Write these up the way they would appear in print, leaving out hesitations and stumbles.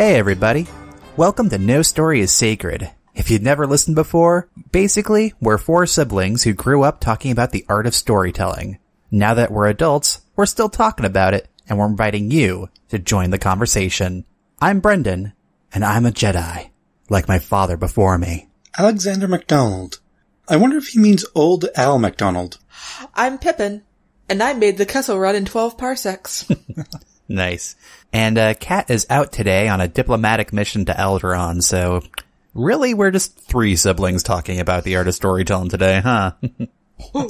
Hey everybody, welcome to No Story is Sacred. If you'd never listened before, basically, we're four siblings who grew up talking about the art of storytelling. Now that we're adults, we're still talking about it, and we're inviting you to join the conversation. I'm Brendan, and I'm a Jedi, like my father before me. Alexander MacDonald. I wonder if he means old Al MacDonald. I'm Pippin, and I made the Kessel Run in 12 parsecs. Nice. And Kat is out today on a diplomatic mission to Alderaan, so really we're just three siblings talking about the art of storytelling today, huh?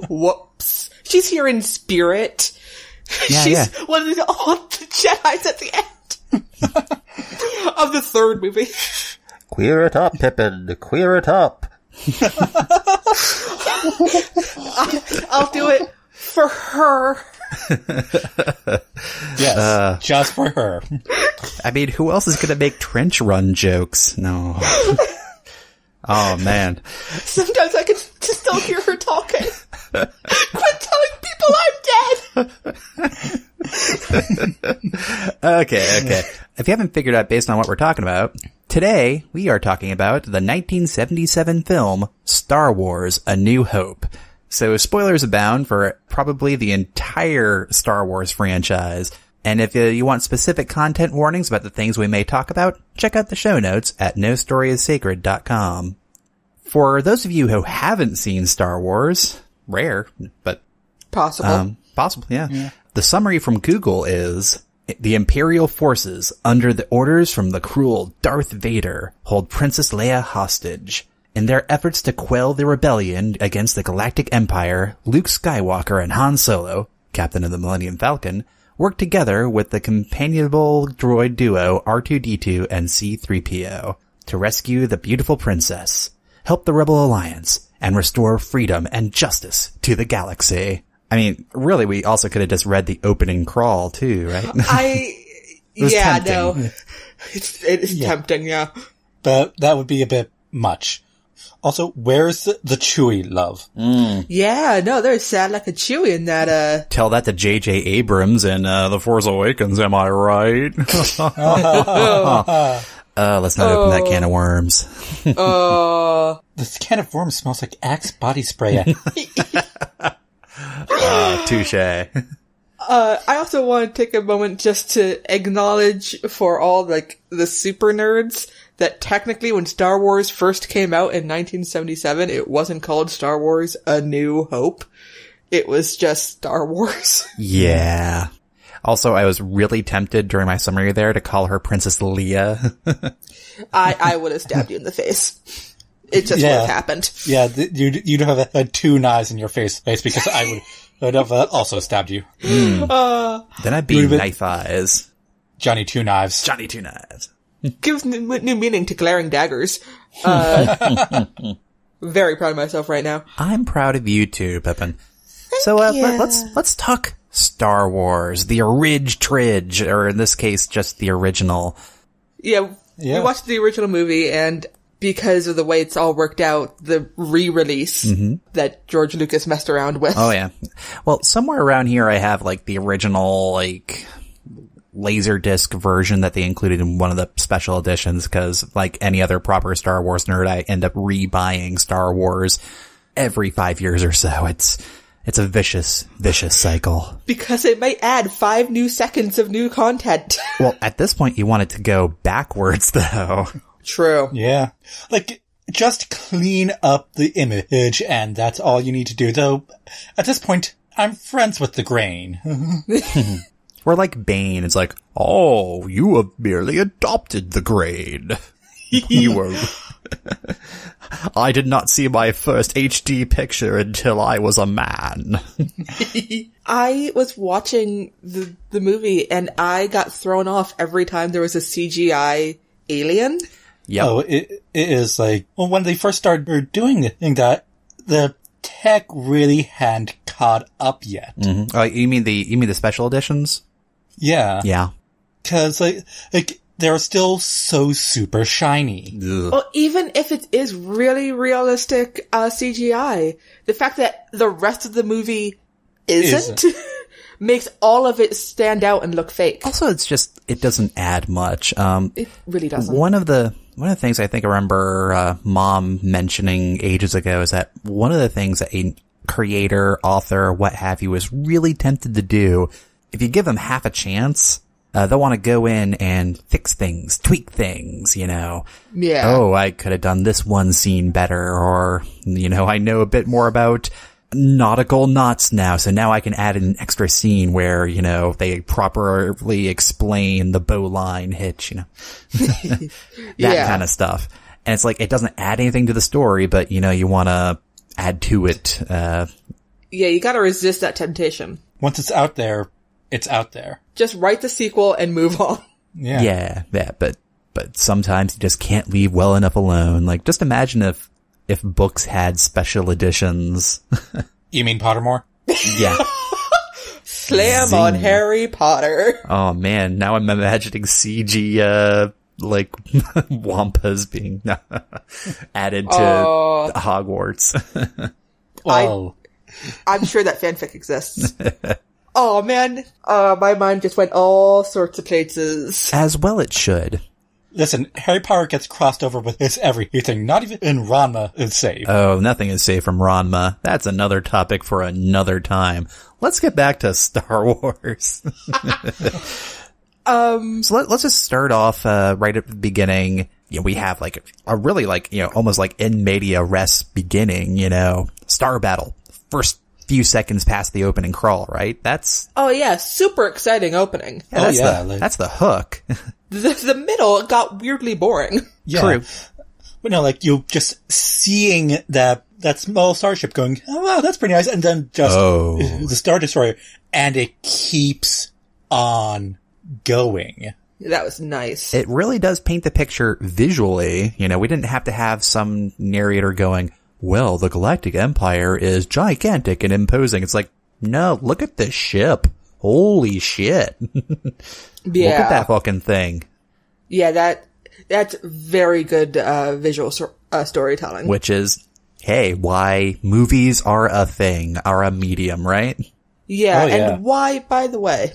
Whoops. She's here in spirit. Yeah, She's one of the old Jedis at the end of the third movie. Queer it up, Pippin. Queer it up. I'll do it for her. Yes, just for her. I mean, who else is going to make trench run jokes? No. Oh, man. Sometimes I can still hear her talking. Quit telling people I'm dead! Okay. If you haven't figured out based on what we're talking about, today we are talking about the 1977 film Star Wars: A New Hope. So spoilers abound for probably the entire Star Wars franchise. And if you want specific content warnings about the things we may talk about, check out the show notes at nostoryissacred.com. For those of you who haven't seen Star Wars, rare, but Possible. possible, yeah. The summary from Google is: the Imperial forces, under the orders from the cruel Darth Vader, hold Princess Leia hostage. In their efforts to quell the rebellion against the Galactic Empire, Luke Skywalker and Han Solo, captain of the Millennium Falcon, work together with the companionable droid duo R2-D2 and C-3PO to rescue the beautiful princess, help the Rebel Alliance, and restore freedom and justice to the galaxy. I mean, really, we also could have just read the opening crawl too, right? Tempting. No. It's tempting, yeah. But that would be a bit much. Also, where's the Chewie love? Yeah, no, there's sad like a Chewie in that, Tell that to J.J. Abrams in The Force Awakens, am I right? Let's not open that can of worms. This can of worms smells like Axe body spray. Touche. I also want to take a moment just to acknowledge for all, like, the super nerds that technically when Star Wars first came out in 1977, it wasn't called Star Wars: A New Hope. It was just Star Wars. Yeah. Also, I was really tempted during my summary there to call her Princess Leia. I would have stabbed you in the face. It just would have happened. Yeah, you'd have had two knives in your face because I would have also stabbed you. Then I'd be Knife Eyes. Johnny Two Knives. Johnny Two Knives. Gives new meaning to glaring daggers. Very proud of myself right now. I'm proud of you too, Pippin. So, let's talk Star Wars, the Tridge, or in this case, just the original. Yeah, we watched the original movie, and because of the way it's all worked out, the re-release that George Lucas messed around with. Oh, yeah. Well, somewhere around here I have, like, the original, like, Laserdisc version that they included in one of the special editions, because, like any other proper Star Wars nerd, I end up rebuying Star Wars every 5 years or so. It's a vicious cycle. Because it might add 5 new seconds of new content. Well, at this point, you want it to go backwards, though. True. Yeah. Like, just clean up the image, and that's all you need to do. Though, at this point, I'm friends with the grain. We're like Bane. It's like, oh, you have merely adopted the grain. You were... I did not see my first HD picture until I was a man. I was watching the movie, and I got thrown off every time there was a CGI alien. Yep. Oh, it is like, well, when they first started doing that, the tech really hadn't caught up yet. Mm-hmm. Oh, you mean the special editions? Yeah. Yeah. Cause like they're still so super shiny. Ugh. Well, even if it is really realistic CGI, the fact that the rest of the movie isn't makes all of it stand out and look fake. Also, it doesn't add much. It really doesn't. One of the things I think I remember Mom mentioning ages ago is that one of the things that a creator, author, what have you, is really tempted to do, if you give them half a chance, they'll want to go in and fix things, tweak things, Yeah. Oh, I could have done this one scene better, or, I know a bit more about nautical knots now, so now I can add an extra scene where, they properly explain the bowline hitch, that kind of stuff. And it's like, it doesn't add anything to the story, but, you want to add to it. Yeah, you gotta resist that temptation. Once it's out there, it's out there. Just write the sequel and move on. Yeah. Yeah, but sometimes you just can't leave well enough alone. Like, just imagine if books had special editions. You mean Pottermore? Yeah. Slam Zing. on Harry Potter. Oh man, now I'm imagining CG, wampas being added to Hogwarts. Well, I'm sure that fanfic exists. Oh man, my mind just went all sorts of places. As well it should. listen, Harry Potter gets crossed over with this everything. Not even in Ranma is safe. Oh, nothing is safe from Ranma. That's another topic for another time. Let's get back to Star Wars. So let's just start off right at the beginning. We have a really almost like in media res beginning, Star Battle. First few seconds past the opening crawl, right? Oh yeah, super exciting opening. Yeah, that's the hook. The middle got weirdly boring. Yeah. True. But no, you just seeing that small starship going, oh wow, that's pretty nice, and then just the Star Destroyer, and it keeps on going. That was nice. It really does paint the picture visually. We didn't have to have some narrator going, well, the Galactic Empire is gigantic and imposing. It's like, no, look at this ship. Holy shit. Yeah. Look at that fucking thing. Yeah, that's very good visual storytelling. Which is, hey, why movies are a thing, are a medium, right? Yeah, Oh, yeah. and why, by the way,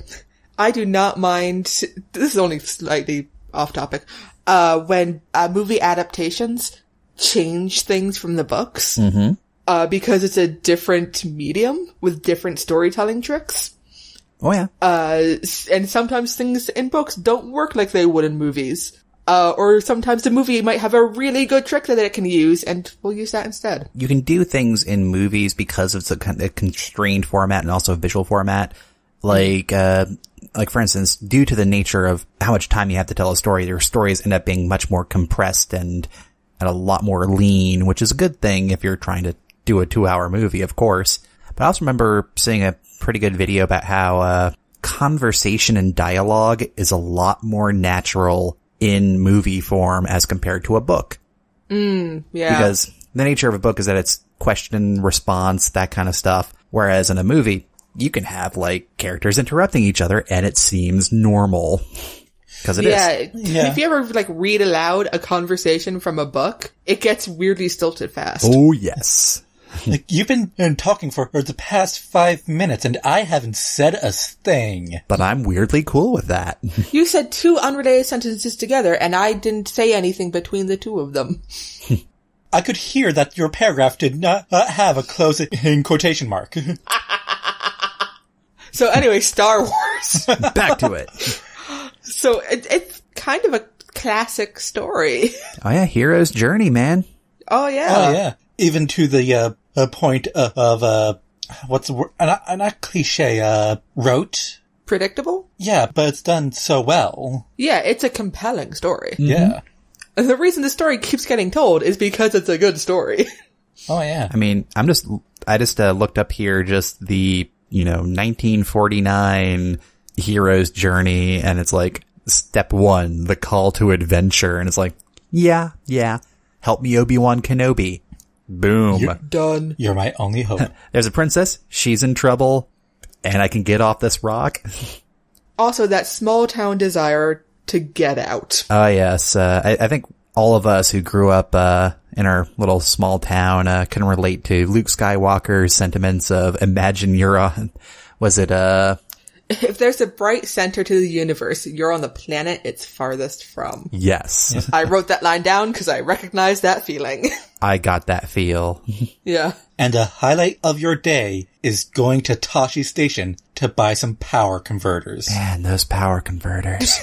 I do not mind, this is only slightly off topic, when movie adaptations change things from the books, because it's a different medium with different storytelling tricks. Oh yeah. And sometimes things in books don't work like they would in movies. Or sometimes the movie might have a really good trick that it can use, and we'll use that instead. You can do things in movies because it's a constrained format and also a visual format. Like for instance, due to the nature of how much time you have to tell a story, your stories end up being much more compressed and a lot more lean, which is a good thing if you're trying to do a 2-hour movie, of course. But I also remember seeing a pretty good video about how conversation and dialogue is a lot more natural in movie form as compared to a book. Yeah. Because the nature of a book is that it's question, response, that kind of stuff. Whereas in a movie, you can have characters interrupting each other and it seems normal. Because it is. Yeah. If you ever read aloud a conversation from a book, it gets weirdly stilted fast. Oh, yes. You've been talking for the past 5 minutes, and I haven't said a thing. But I'm weirdly cool with that. You said 2 unrelated sentences together, and I didn't say anything between the 2 of them. I could hear that your paragraph did not have a closing quotation mark. So anyway, Star Wars. Back to it. So it's kind of a classic story. Oh yeah, hero's journey, man. Oh yeah. Oh yeah. Even to the point of what's the word? Not cliche. Rote. Predictable? Yeah, but it's done so well. Yeah, it's a compelling story. Yeah. And the reason the story keeps getting told is because it's a good story. Oh yeah. I mean, I just looked up here just the 1949 hero's journey, and it's step 1, the call to adventure, and it's yeah, help me Obi-Wan Kenobi. Boom. Done. You're my only hope. There's a princess, she's in trouble, and I can get off this rock. Also, that small town desire to get out. Oh yes, I think all of us who grew up in our little small town can relate to Luke Skywalker's sentiments of imagine you're on, was it If there's a bright center to the universe, you're on the planet it's farthest from. Yes. I wrote that line down because I recognize that feeling. I got that feel. Yeah. And a highlight of your day is going to Tashi Station to buy some power converters. Man, those power converters.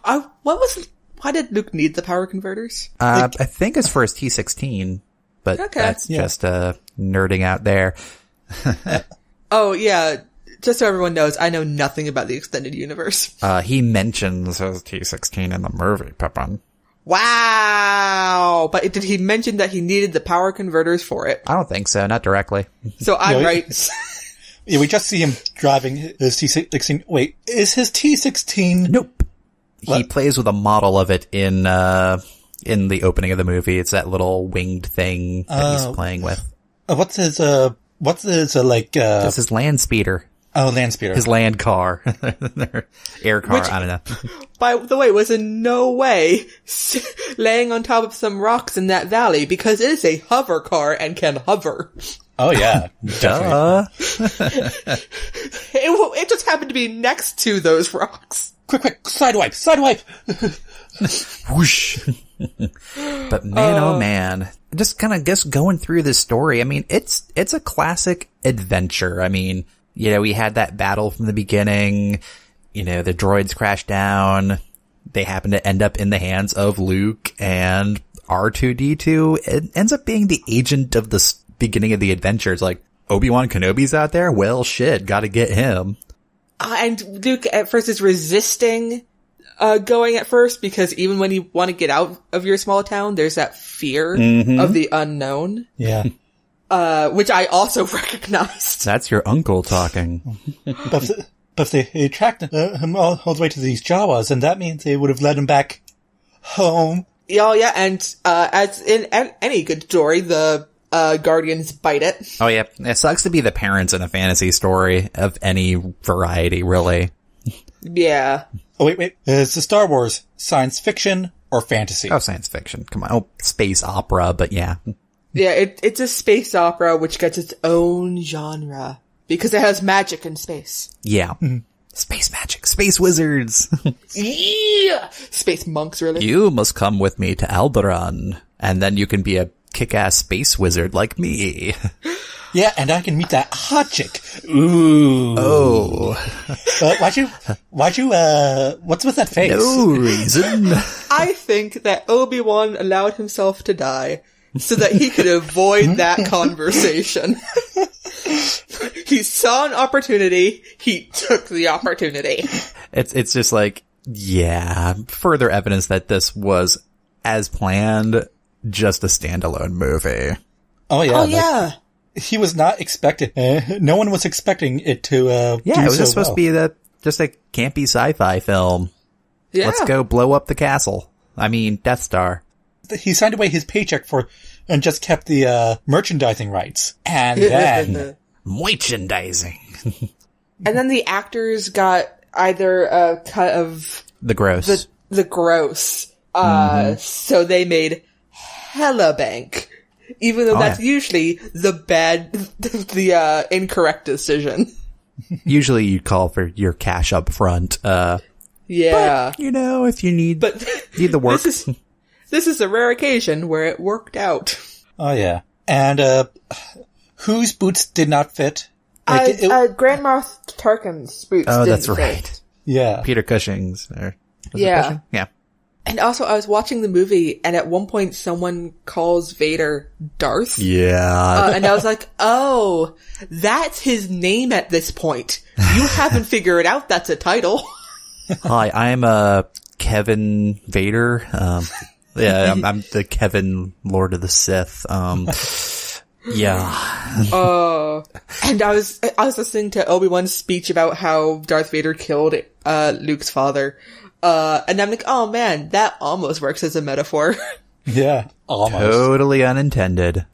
Why did Luke need the power converters? I think it's for his T16, but Okay. that's just nerding out there. Oh, yeah. Just so everyone knows, I know nothing about the extended universe. He mentions his T16 in the movie, Pippin. Wow! But did he mention that he needed the power converters for it? I don't think so, not directly. So I'm right. Yeah, we just see him driving his T16. Wait, is his T16? Nope. He What? plays with a model of it in the opening of the movie. It's that little winged thing that he's playing with. What's his like, This is land speeder. land speeder. His land car. Air car, Which- I don't know. By the way, was in no way laying on top of some rocks in that valley because it is a hover car and can hover. Oh yeah. Duh. It just happened to be next to those rocks. Quick, sidewipe. Whoosh. But man, oh man. Just kind of just going through this story. I mean, it's a classic adventure. I mean, we had that battle from the beginning. The droids crash down. They happen to end up in the hands of Luke and R2-D2. It ends up being the agent of the beginning of the adventure. It's like, Obi-Wan Kenobi's out there? Well, shit, gotta get him. And Luke at first is resisting going at first because even when you want to get out of your small town, there's that fear of the unknown. Yeah. Which I also recognized. That's your uncle talking. But if they tracked him all the way to these Jawas, and that means they would have led him back home. Oh yeah, and as in any good story, the Guardians bite it. Oh yeah, it sucks to be the parents in a fantasy story of any variety, really. Yeah. Oh wait. Is the Star Wars science fiction or fantasy? Oh, science fiction. Come on. Oh, space opera, but yeah. Yeah, it's a space opera which gets its own genre because it has magic in space. Yeah. Space magic, space wizards. Yeah! Space monks, really. You must come with me to Alderaan, and then you can be a kick-ass space wizard like me. Yeah, and I can meet that hot chick. Ooh. Oh. Why'd you, what's with that face? No reason. I think that Obi-Wan allowed himself to die so that he could avoid that conversation. He saw an opportunity, he took the opportunity. It's just like, yeah, further evidence that this was, as planned, just a standalone movie. Oh yeah. Oh yeah. He was not expected. No one was expecting it to, Yeah, do it was so just supposed well. to be just a campy sci-fi film. Yeah. Let's go blow up the castle. I mean, Death Star. He signed away his paycheck and just kept the, merchandising rights. And then, Merchandising. And then the actors got either a cut of The gross. the gross. So they made hella bank. Even though that's usually the incorrect decision. Usually you call for your cash up front. Yeah. If you need the work. This is a rare occasion where it worked out. oh yeah. And, whose boots did not fit? Grand Moff Tarkin's boots Oh, didn't that's fit. right. Yeah. Peter Cushing's. Was it Yeah. Cushing? Yeah. And also, I was watching the movie, and at one point, someone calls Vader Darth. Yeah. And I was like, oh, that's his name at this point. You haven't figured out that's a title. Hi, I'm Kevin Vader. Yeah, I'm the Kevin Lord of the Sith. Yeah. And I was listening to Obi-Wan's speech about how Darth Vader killed Luke's father. And I'm like, oh man, that almost works as a metaphor. Yeah. Almost. Totally unintended.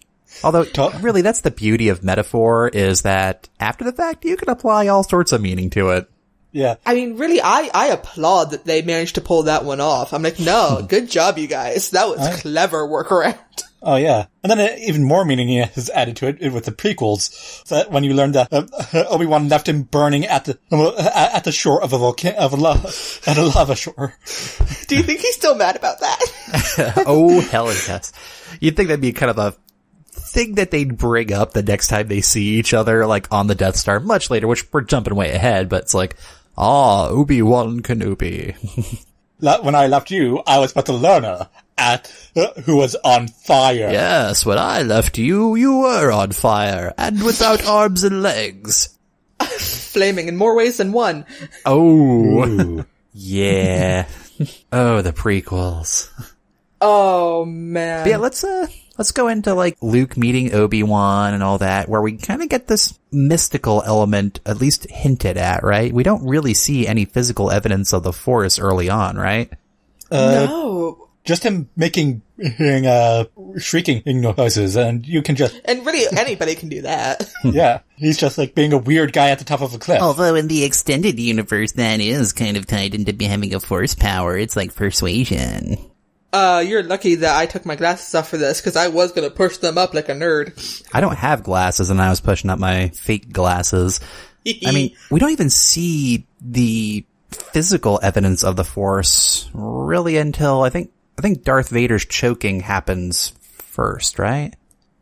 Although, really, that's the beauty of metaphor, is that after the fact, you can apply all sorts of meaning to it. Yeah. I mean, really, I applaud that they managed to pull that one off. I'm like, no, good job, you guys. That was clever workaround. Oh, yeah. And then even more meaning is added to it with the prequels. So that when you learn that Obi-Wan left him burning at the shore of a at a lava shore. Do you think he's still mad about that? Oh, hell yes. You'd think that'd be kind of a thing that they'd bring up the next time they see each other, like on the Death Star much later, which we're jumping way ahead, but it's like, Obi-Wan Kenobi. When I left you, I was but a learner who was on fire. Yes, when I left you, you were on fire, and without arms and legs. Flaming in more ways than one. Oh. Ooh. Yeah. Oh, the prequels. Oh, man. But yeah, let's go into like Luke meeting Obi-Wan and all that, where we kind of get this mystical element at least hinted at, right? We don't really see any physical evidence of the Force early on, right? No. Just him making shrieking noises, and you can just... And really, anybody can do that. Yeah. He's just like being a weird guy at the top of a cliff. Although in the extended universe, that is kind of tied into having a force power. It's like persuasion. You're lucky that I took my glasses off for this, because I was going to push them up like a nerd. I don't have glasses, and I was pushing up my fake glasses. I mean, we don't even see the physical evidence of the Force really until I think Darth Vader's choking happens first, right?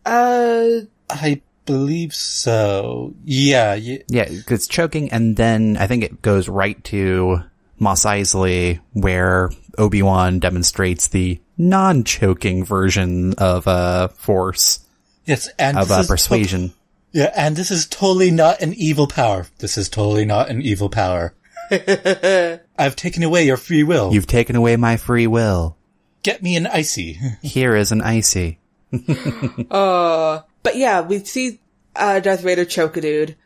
I believe so. Yeah. Yeah, it's choking, and then I think it goes right to Mos Eisley, where Obi-Wan demonstrates the non-choking version of Force. Yes, and of persuasion. Yeah, and this is totally not an evil power. This is totally not an evil power. I've taken away your free will. You've taken away my free will. Get me an icy. Here is an icy. But yeah, we see Darth Vader choke a dude.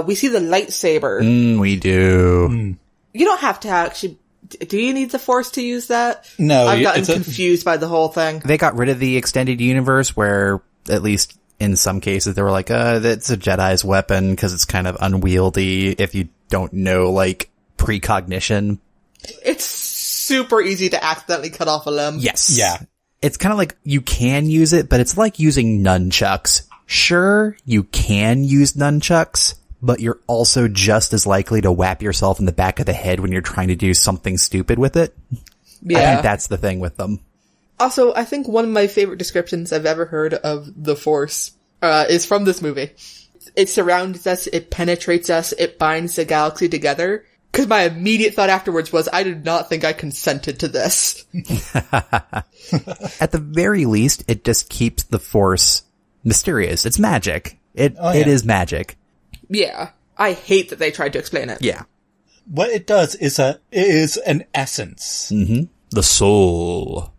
We see the lightsaber. We do. You don't have to actually... Do you need the Force to use that? No. I've gotten confused by the whole thing. They got rid of the extended universe where, at least in some cases, they were like, that's a Jedi's weapon because it's kind of unwieldy if you don't know, like, precognition. It's super easy to accidentally cut off a limb. Yes. Yeah. It's kind of like you can use it, but it's like using nunchucks. Sure, you can use nunchucks, but you're also just as likely to whap yourself in the back of the head when you're trying to do something stupid with it. Yeah. I think that's the thing with them. Also, I think one of my favorite descriptions I've ever heard of the Force is from this movie. It surrounds us, it penetrates us, it binds the galaxy together. Because my immediate thought afterwards was, I did not think I consented to this. At the very least, it just keeps the Force mysterious. It's magic. It is magic. Yeah. I hate that they tried to explain it. Yeah. What it does is it is an essence. Mm-hmm. The soul.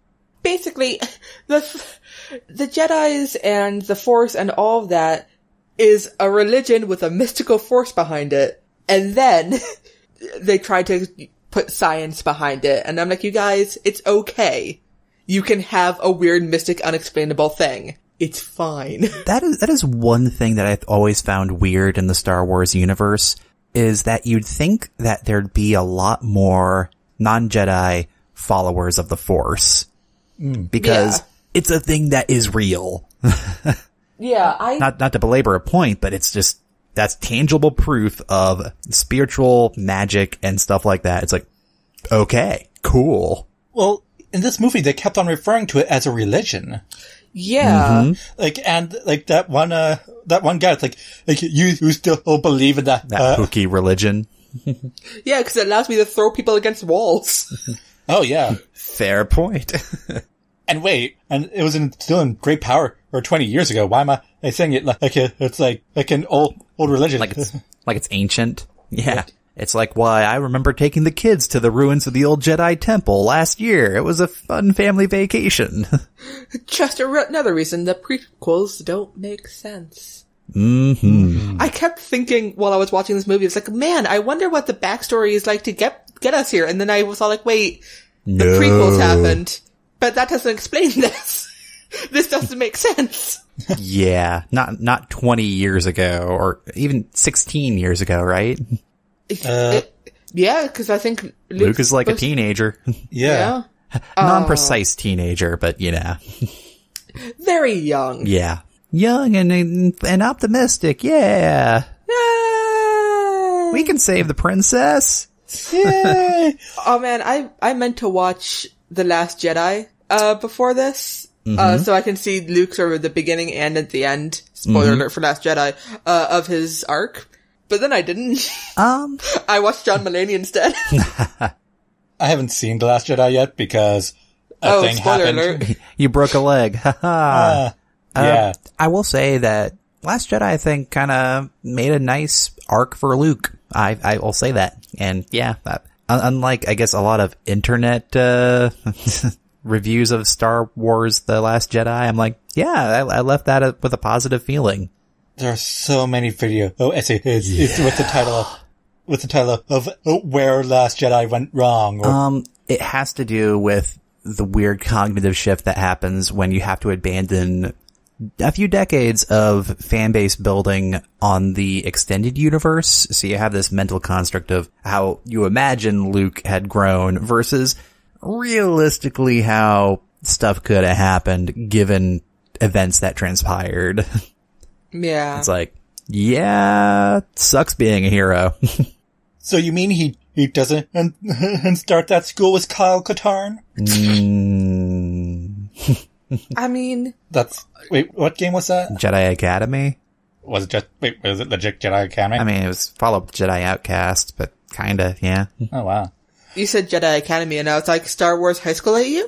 Basically, the Jedis and the Force and all of that is a religion with a mystical force behind it. And then they tried to put science behind it. And I'm like, you guys, it's okay. You can have a weird, mystic, unexplainable thing. It's fine. That is one thing that I've always found weird in the Star Wars universe, is that you'd think that there'd be a lot more non-Jedi followers of the Force. Because it's a thing that is real. Yeah, Not to belabor a point, but it's just, that's tangible proof of spiritual magic and stuff like that. It's like, okay, cool. Well, in this movie, they kept on referring to it as a religion. Yeah. Mm-hmm. Like, and like that one guy, it's like you still believe in that Wookiee religion. Yeah, because it allows me to throw people against walls. Oh yeah. Fair point. And wait, and it was still in great power, or 20 years ago. Why am I saying it like it's like an old religion? like it's ancient. Yeah. It's like why I remember taking the kids to the ruins of the old Jedi temple last year. It was a fun family vacation. Just another reason the prequels don't make sense. Mm-hmm. I kept thinking while I was watching this movie, it's like, man, I wonder what the backstory is like to get us here. And then I was all like, wait, the prequels happened, but that doesn't explain this. This doesn't make sense. Yeah. Not 20 years ago, or even 16 years ago, right? Yeah, because I think Luke is like a teenager. Yeah. Non-precise teenager, but Very young. Yeah. Young and optimistic, yeah. Yay! We can save the princess. Yay! Oh man, I meant to watch The Last Jedi, before this. So I can see Luke sort of at the beginning and at the end, spoiler alert for Last Jedi, of his arc. But then I didn't. I watched John Mulaney instead. I haven't seen The Last Jedi yet because a thing spoiler happened. alert. You broke a leg. Haha. Yeah. I will say that Last Jedi, I think, kind of made a nice arc for Luke. I will say that. And yeah, unlike, I guess, a lot of internet reviews of Star Wars The Last Jedi, I'm like, yeah, I left that with a positive feeling. There are so many videos. Oh, it's with the title of Where Last Jedi Went Wrong. Or, It has to do with the weird cognitive shift that happens when you have to abandon a few decades of fan base building on the extended universe. So you have this mental construct of how you imagine Luke had grown versus realistically how stuff could have happened given events that transpired. Yeah. It's like, yeah, sucks being a hero. so you mean he doesn't and start that school with Kyle Katarn? I mean, wait, what game was that? Jedi Academy? Was it legit Jedi Academy? I mean, it was follow-up to Jedi Outcast, but kinda, yeah. Oh wow. you said Jedi Academy and now it's like Star Wars High School AU?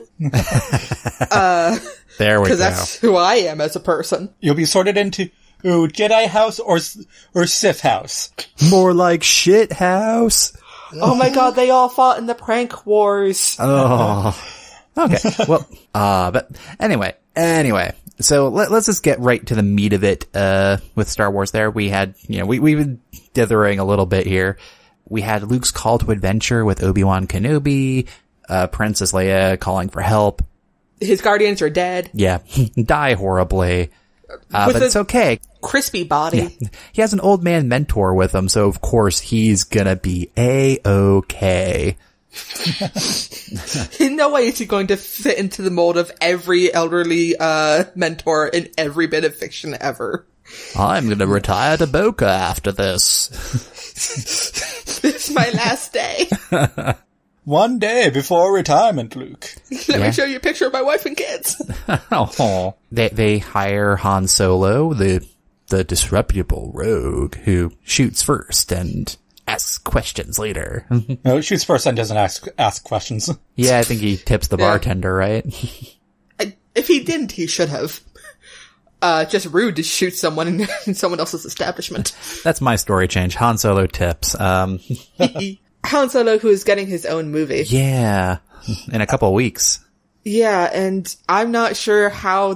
There we go. Because that's who I am as a person. You'll be sorted into Jedi House or Sith House. More like shit house. Oh my god, they all fought in the prank wars. Oh. Okay. Well, but anyway. So let's just get right to the meat of it, with Star Wars there. We had, we've been dithering a little bit here. We had Luke's call to adventure with Obi-Wan Kenobi, Princess Leia calling for help. His guardians are dead. Yeah. Die horribly. But it's okay. Crispy body. Yeah. He has an old man mentor with him, so of course he's gonna be A-okay. In no way is he going to fit into the mold of every elderly mentor in every bit of fiction ever. I'm gonna retire to Boca after this. This is my last day. One day before retirement, Luke. Let me show you a picture of my wife and kids. Oh. They hire Han Solo, the disreputable rogue who shoots first and asks questions later. No, shoots first and doesn't ask questions. Yeah, I think he tips the bartender, right? If he didn't, he should have. Just rude to shoot someone in someone else's establishment. That's my story change. Han Solo tips. Han Solo, who is getting his own movie. Yeah, in a couple of weeks. Yeah, and I'm not sure how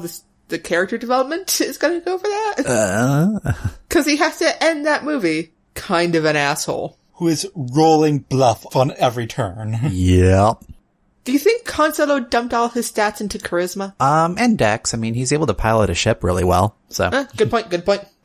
the character development is going to go for that. Because he has to end that movie kind of an asshole. Who is rolling bluff on every turn. Yep. Do you think Han Solo dumped all his stats into charisma? And Dex. I mean, he's able to pilot a ship really well, so. Good point.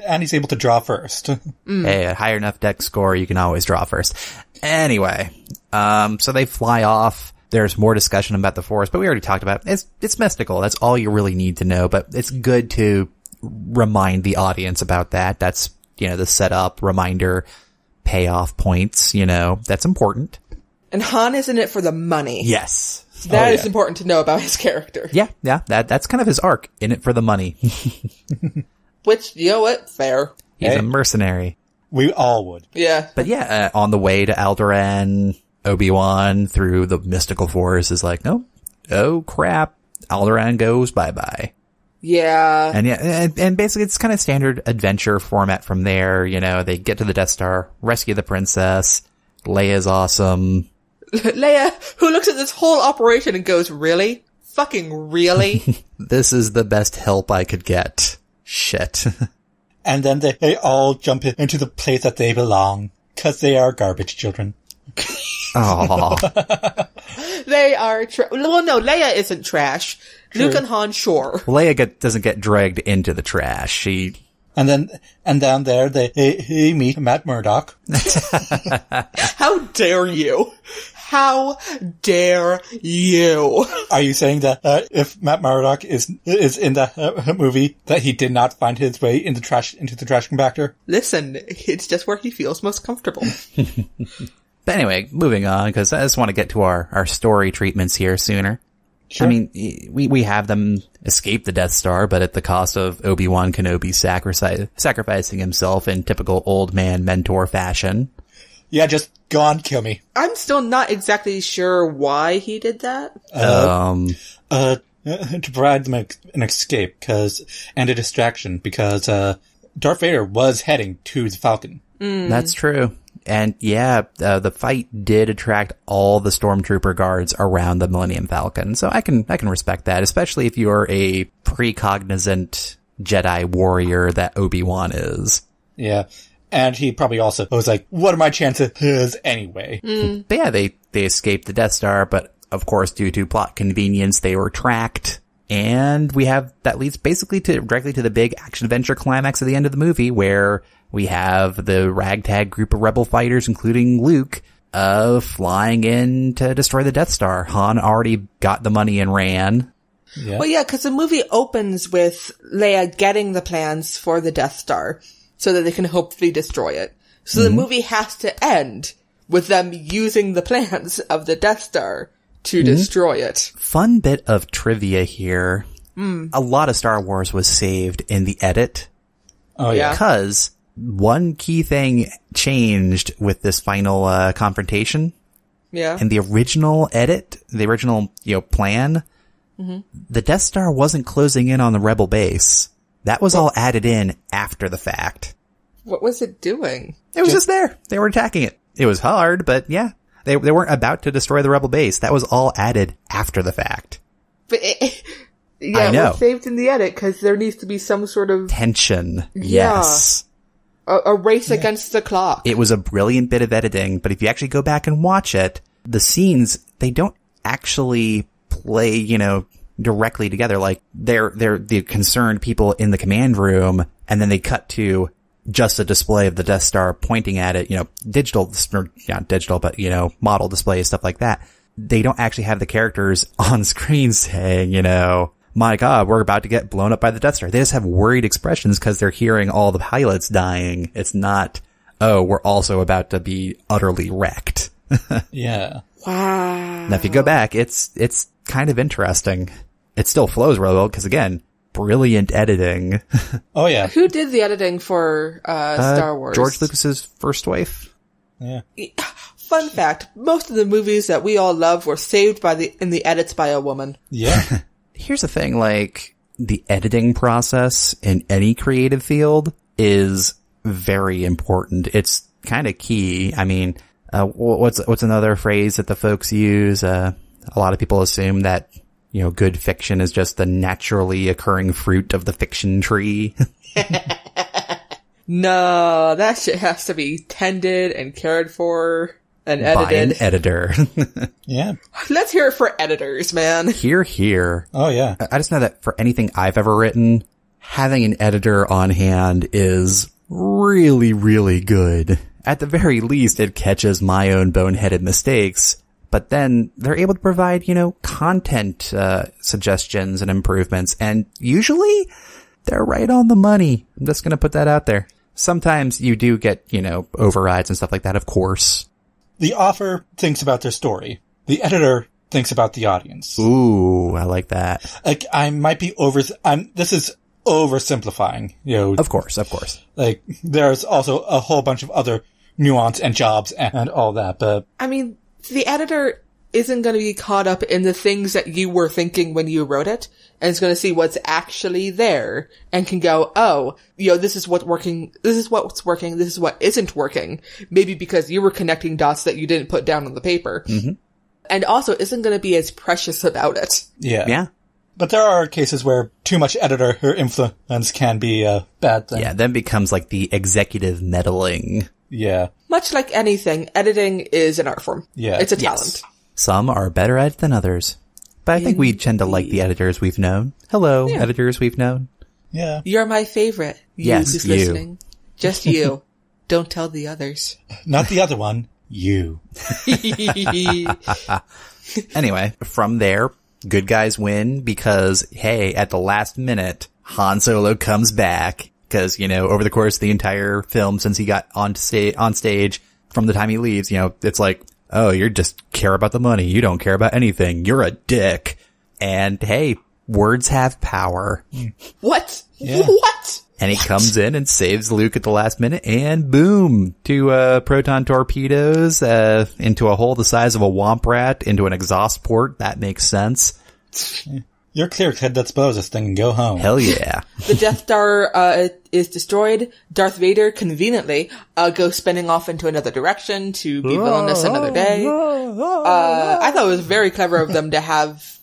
And he's able to draw first. Hey, a higher enough Dex score, you can always draw first. Anyway, so they fly off. There's more discussion about the Force, but we already talked about it. It's mystical. That's all you really need to know, but it's good to remind the audience about that. That's, the setup, reminder, payoff points, that's important. And Han is in it for the money. Yes. That is important to know about his character. Yeah, that's kind of his arc, in it for the money. Which, you know what? Fair. He's a mercenary. We all would. Yeah. But yeah, on the way to Alderaan, Obi-Wan through the mystical force is like, no, oh crap, Alderaan goes bye-bye. Yeah. And yeah, and basically it's kind of standard adventure format from there. They get to the Death Star, rescue the princess. Leia's awesome. Leia, who looks at this whole operation and goes, really? Fucking really? This is the best help I could get. Shit. And then they all jump into the place that they belong. 'Cause they are garbage children. Oh. They are well, no, Leia isn't trash. Luke and Han, sure. Leia doesn't get dragged into the trash. And down there they meet Matt Murdock. How dare you? How dare you? Are you saying that if Matt Murdock is in the movie that he did not find his way into the trash compactor? Listen, it's just where he feels most comfortable. But anyway, moving on, because I just want to get to our story treatments here sooner. Sure. I mean, we have them escape the Death Star, but at the cost of Obi-Wan Kenobi sacrificing himself in typical old man mentor fashion. Yeah, just go on, kill me. I'm still not exactly sure why he did that. To provide them an escape and a distraction, because Darth Vader was heading to the Falcon. That's true. And yeah, the fight did attract all the stormtrooper guards around the Millennium Falcon. So I can respect that, especially if you're a precognizant Jedi warrior that Obi-Wan is. Yeah. And he probably also was like, what are my chances anyway? But yeah, they escaped the Death Star, but of course, due to plot convenience, they were tracked. And that leads basically directly to the big action-adventure climax at the end of the movie, where we have the ragtag group of rebel fighters, including Luke, flying in to destroy the Death Star. Han already got the money and ran. Yeah. Well, yeah, because the movie opens with Leia getting the plans for the Death Star so that they can hopefully destroy it. So the movie has to end with them using the plans of the Death Star to destroy it. Fun bit of trivia here. A lot of Star Wars was saved in the edit. Oh, yeah. Because one key thing changed with this final confrontation. Yeah. In the original edit, the original plan, the Death Star wasn't closing in on the Rebel base. That was all added in after the fact. What was it doing? It was just there. They were attacking it. It was hard, but yeah. They weren't about to destroy the Rebel base. That was all added after the fact. But I know. It was saved in the edit because there needs to be some sort of Tension. Yeah. Yes. a race against the clock. It was a brilliant bit of editing, but if you actually go back and watch it, the scenes, they don't actually play, directly together. Like they're the concerned people in the command room, and then they cut to just a display of the Death Star pointing at it, digital, or not digital, but, model display, stuff like that. They don't actually have the characters on screen saying, my God, we're about to get blown up by the Death Star. They just have worried expressions because they're hearing all the pilots dying. It's not, oh, we're also about to be utterly wrecked. Yeah. Wow. Now, if you go back, it's kind of interesting. It still flows really well because, again, brilliant editing. Oh, yeah. Who did the editing for Star Wars? George Lucas's first wife. Yeah. Fun fact, most of the movies that we all love were saved in the edits by a woman. Yeah. Here's the thing, the editing process in any creative field is very important. It's kind of key. I mean, what's another phrase that the folks use? A lot of people assume that good fiction is just the naturally occurring fruit of the fiction tree. No, that shit has to be tended and cared for and edited. By an editor. Yeah. Let's hear it for editors, man. Here. Oh, yeah. I just know that for anything I've ever written, having an editor on hand is really, really good. At the very least, it catches my own boneheaded mistakes. But then they're able to provide, content suggestions and improvements. And usually they're right on the money. I'm just going to put that out there. Sometimes you do get, overrides and stuff like that, of course. The author thinks about their story. The editor thinks about the audience. Ooh, I like that. Like, I might be this is oversimplifying, Of course. Like, there's also a whole bunch of other nuance and jobs and all that, but I mean, the editor isn't going to be caught up in the things that you were thinking when you wrote it, and is going to see what's actually there, and can go, oh, this is what's working, this is what's working, this is what isn't working, maybe because you were connecting dots that you didn't put down on the paper. Mm-hmm. And also isn't going to be as precious about it. yeah. Yeah. But there are cases where too much editor influence can be a bad thing. Yeah, then becomes like the executive meddling. Yeah. Much like anything, editing is an art form. Yeah. It's a Yes. talent. Some are better at it than others. But I think we tend to like the editors we've known. Hello, editors we've known. Yeah. You're my favorite. You Yes, who's you. listening. Just you. Don't tell the others. Not the other one. You. Anyway, from there, good guys win because, hey, at the last minute, Han Solo comes back. Because, over the course of the entire film, since he got on stage, from the time he leaves, it's like, oh, you just care about the money. You don't care about anything. You're a dick. And hey, words have power. What? Yeah. What? And he comes in and saves Luke at the last minute, and boom, two proton torpedoes into a hole the size of a womp rat into an exhaust port. That makes sense. You're clear, kid. Let's blow this thing and go home. Hell yeah. The Death Star is destroyed. Darth Vader conveniently goes spinning off into another direction to be villainous another day. I thought it was very clever of them to have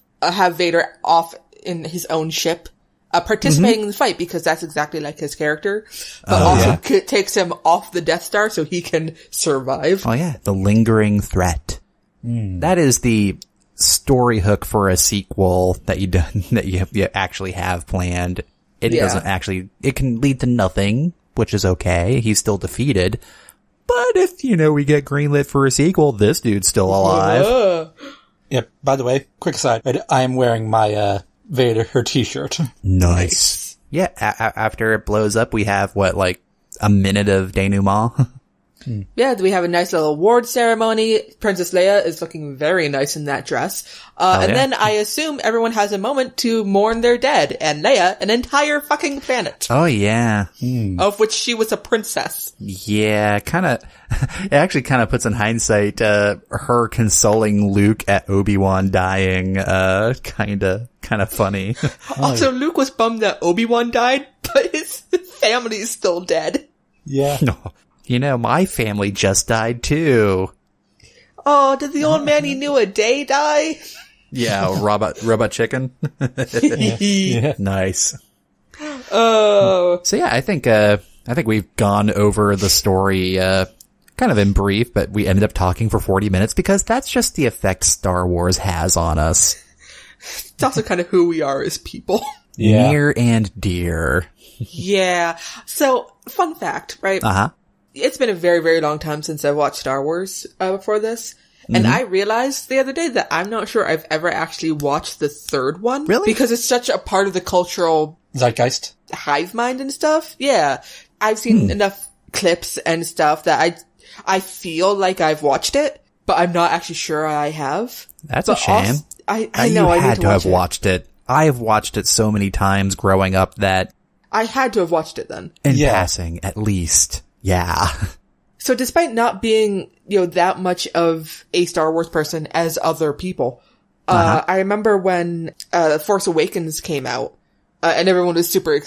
Vader off in his own ship, participating in the fight, because that's exactly like his character, but also takes him off the Death Star so he can survive. Oh yeah, the lingering threat. That is the story hook for a sequel that you actually have planned. It doesn't actually, it can lead to nothing, which is okay. He's still defeated. But if, we get greenlit for a sequel, this dude's still alive. Yeah, by the way, quick aside, I am wearing my, Vader, her t-shirt. Nice. Yeah, after it blows up, we have a minute of denouement. Yeah, we have a nice little award ceremony. Princess Leia is looking very nice in that dress. And then I assume everyone has a moment to mourn their dead, and Leia, an entire fucking planet. Oh yeah. Of which she was a princess. Yeah, it actually puts in hindsight, her consoling Luke at Obi-Wan dying, kinda funny. Also, Luke was bummed that Obi-Wan died, but his family's still dead. Yeah. My family just died too. Oh, did the old man he knew a day die? Yeah, robot chicken. Yeah. Nice. Oh. So yeah, I think we've gone over the story, kind of in brief, but we ended up talking for 40 minutes because that's just the effect Star Wars has on us. It's also kind of who we are as people. Yeah. Near and dear. Yeah. So, fun fact, right? Uh-huh. It's been a very, very long time since I watched Star Wars before this. And I realized the other day that I'm not sure I've ever actually watched the third one. Really? Because it's such a part of the cultural Zeitgeist. hive mind and stuff. Yeah. I've seen enough clips and stuff that I feel like I've watched it, but I'm not actually sure I have. That's But a shame. also, I know you I had need to have watch it. watched it. I have watched it so many times growing up that I had to have watched it then. in Yeah. passing, at least. Yeah. So despite not being, that much of a Star Wars person as other people, I remember when Force Awakens came out, and everyone was super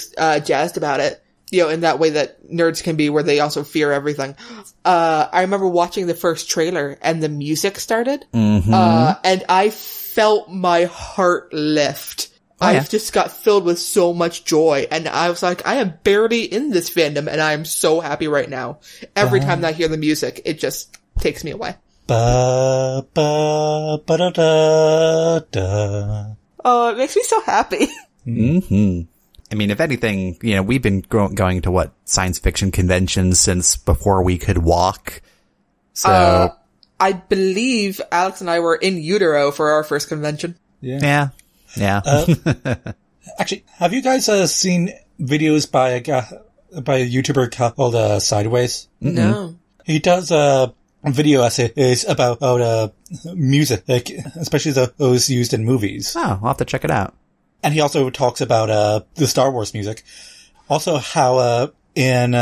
jazzed about it, in that way that nerds can be, where they also fear everything. I remember watching the first trailer and the music started, and I felt my heart lift. I just got filled with so much joy, and I was like, I am barely in this fandom, and I am so happy right now. Every time I hear the music, it just takes me away. Ba ba ba da da da. Oh, it makes me so happy. I mean, if anything, we've been going to science fiction conventions since before we could walk. So, I believe Alex and I were in utero for our first convention. yeah. Actually, have you guys seen videos by a YouTuber called Sideways? No. He does video essays about music, especially those used in movies. Oh, I'll have to check it out. And he also talks about the Star Wars music. Also how in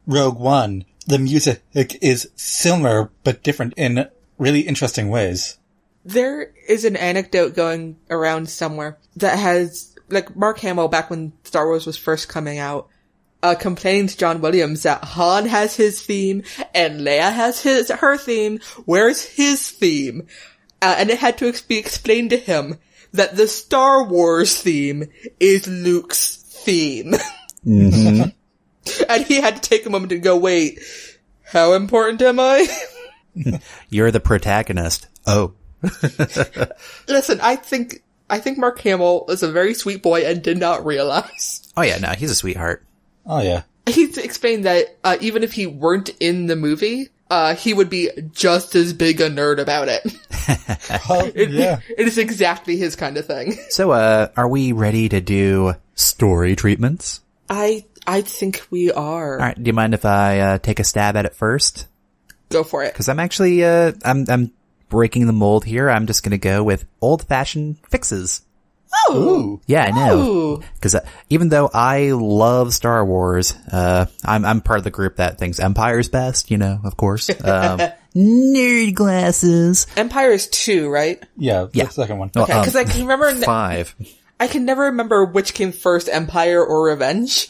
Rogue One, the music is similar but different in really interesting ways. There is an anecdote going around somewhere that has, Mark Hamill, back when Star Wars was first coming out, complaining to John Williams that Han has his theme and Leia has her theme. Where's his theme? And it had to be explained to him that the Star Wars theme is Luke's theme. And he had to take a moment to go, wait, how important am I? You're the protagonist. Oh. Listen, I think I think Mark Hamill is a very sweet boy and did not realize. Oh yeah, no, he's a sweetheart. Oh yeah. He's explained that even if he weren't in the movie, he would be just as big a nerd about it. Yeah. It is exactly his kind of thing. So, are we ready to do story treatments? I think we are. All right. Do you mind if I take a stab at it first? Go for it. Because I'm actually I'm breaking the mold here. I'm just gonna go with old-fashioned fixes. Oh, Yeah, I know. Ooh. Because even though I love Star Wars, I'm part of the group that thinks Empire's best. You know, of course. Nerd glasses. Empire is 2, right? Yeah. Yeah. The second one. Well, Okay, because I can remember. 5. I can never remember which came first, Empire or Revenge.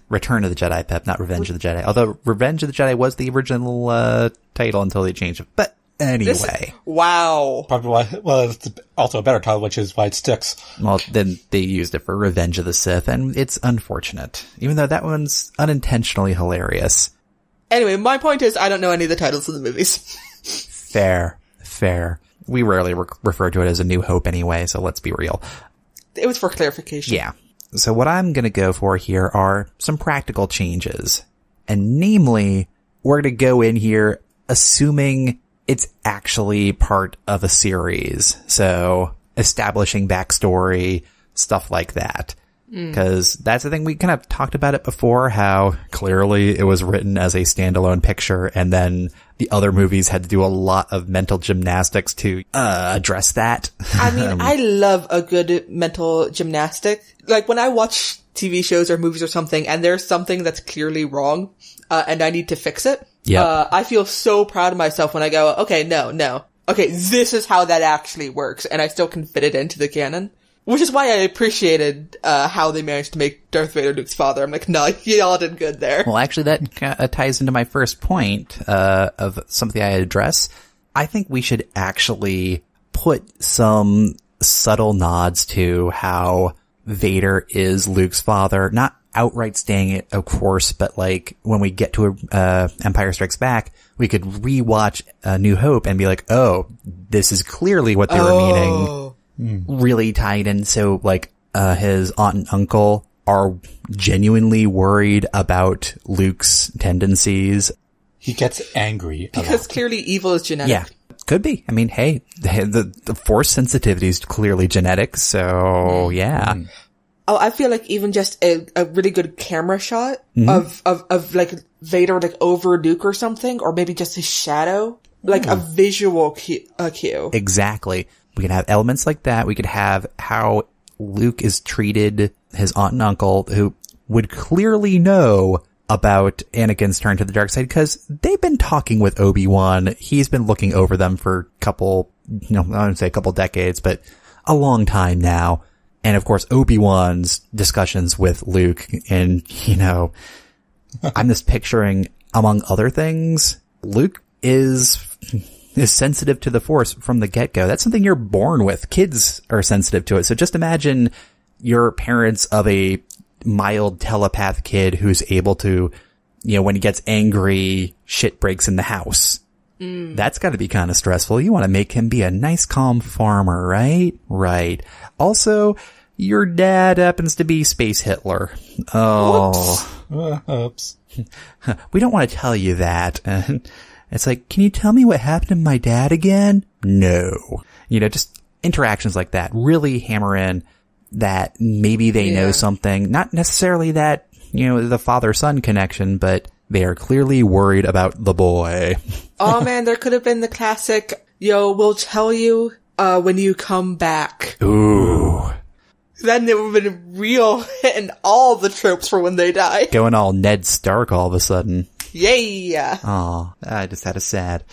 Return of the Jedi, Pep, not Revenge of the Jedi. Although Revenge of the Jedi was the original title until they changed it. But anyway. Wow. Probably why. Well, it's also a better title, which is why it sticks. Well, then they used it for Revenge of the Sith, and it's unfortunate. Even though that one's unintentionally hilarious. Anyway, my point is, I don't know any of the titles of the movies. Fair. We rarely refer to it as A New Hope anyway, so let's be real. It was for clarification. Yeah. So what I'm gonna go for here are some practical changes. And namely, we're gonna go in here assuming it's actually part of a series. So establishing backstory, stuff like that. Because that's the thing, we kind of talked about it before, how clearly it was written as a standalone picture, and then the other movies had to do a lot of mental gymnastics to address that. I mean, I love a good mental gymnastic. Like when I watch TV shows or movies or something, and there's something that's clearly wrong, and I need to fix it. Yep. I feel so proud of myself when I go, okay, no. Okay, this is how that actually works, and I still can fit it into the canon. Which is why I appreciated how they managed to make Darth Vader Luke's father. I'm like, no, y'all did good there. Well, actually, that ties into my first point of something I address. I think we should actually put some subtle nods to how Vader is Luke's father. Not outright saying it, of course, but like when we get to Empire Strikes Back, we could rewatch New Hope and be like, oh, this is clearly what they were meaning. Really tied in. So like, his aunt and uncle are genuinely worried about Luke's tendencies. He gets angry. Because clearly evil is genetic. Yeah. Could be. I mean, hey, the force sensitivity is clearly genetic. So yeah. Oh, I feel like even just a really good camera shot of like Vader like over Luke or something, or maybe just his shadow, like a visual cue. Exactly. We could have elements like that. We could have how Luke is treated, his aunt and uncle, who would clearly know about Anakin's turn to the dark side because they've been talking with Obi-Wan. He's been looking over them for I wouldn't say a couple decades, but a long time now. And of course, Obi-Wan's discussions with Luke, and, I'm just picturing, among other things, Luke is sensitive to the Force from the get-go. That's something you're born with. Kids are sensitive to it. So just imagine your parents of a mild telepath kid who's able to, when he gets angry, shit breaks in the house. That's gotta be kind of stressful. You want to make him be a nice, calm farmer, right? Right. Also, your dad happens to be Space Hitler. Oh. Oops. We don't want to tell you that. It's like, can you tell me what happened to my dad again? No. Just interactions like that really hammer in that maybe they know something. Not necessarily that, the father-son connection, but they are clearly worried about the boy. Oh man, there could have been the classic, we'll tell you, when you come back. Ooh. Then it would have been real hitting all the tropes for when they die. Going all Ned Stark all of a sudden. Yeah. Oh, I just had a sad.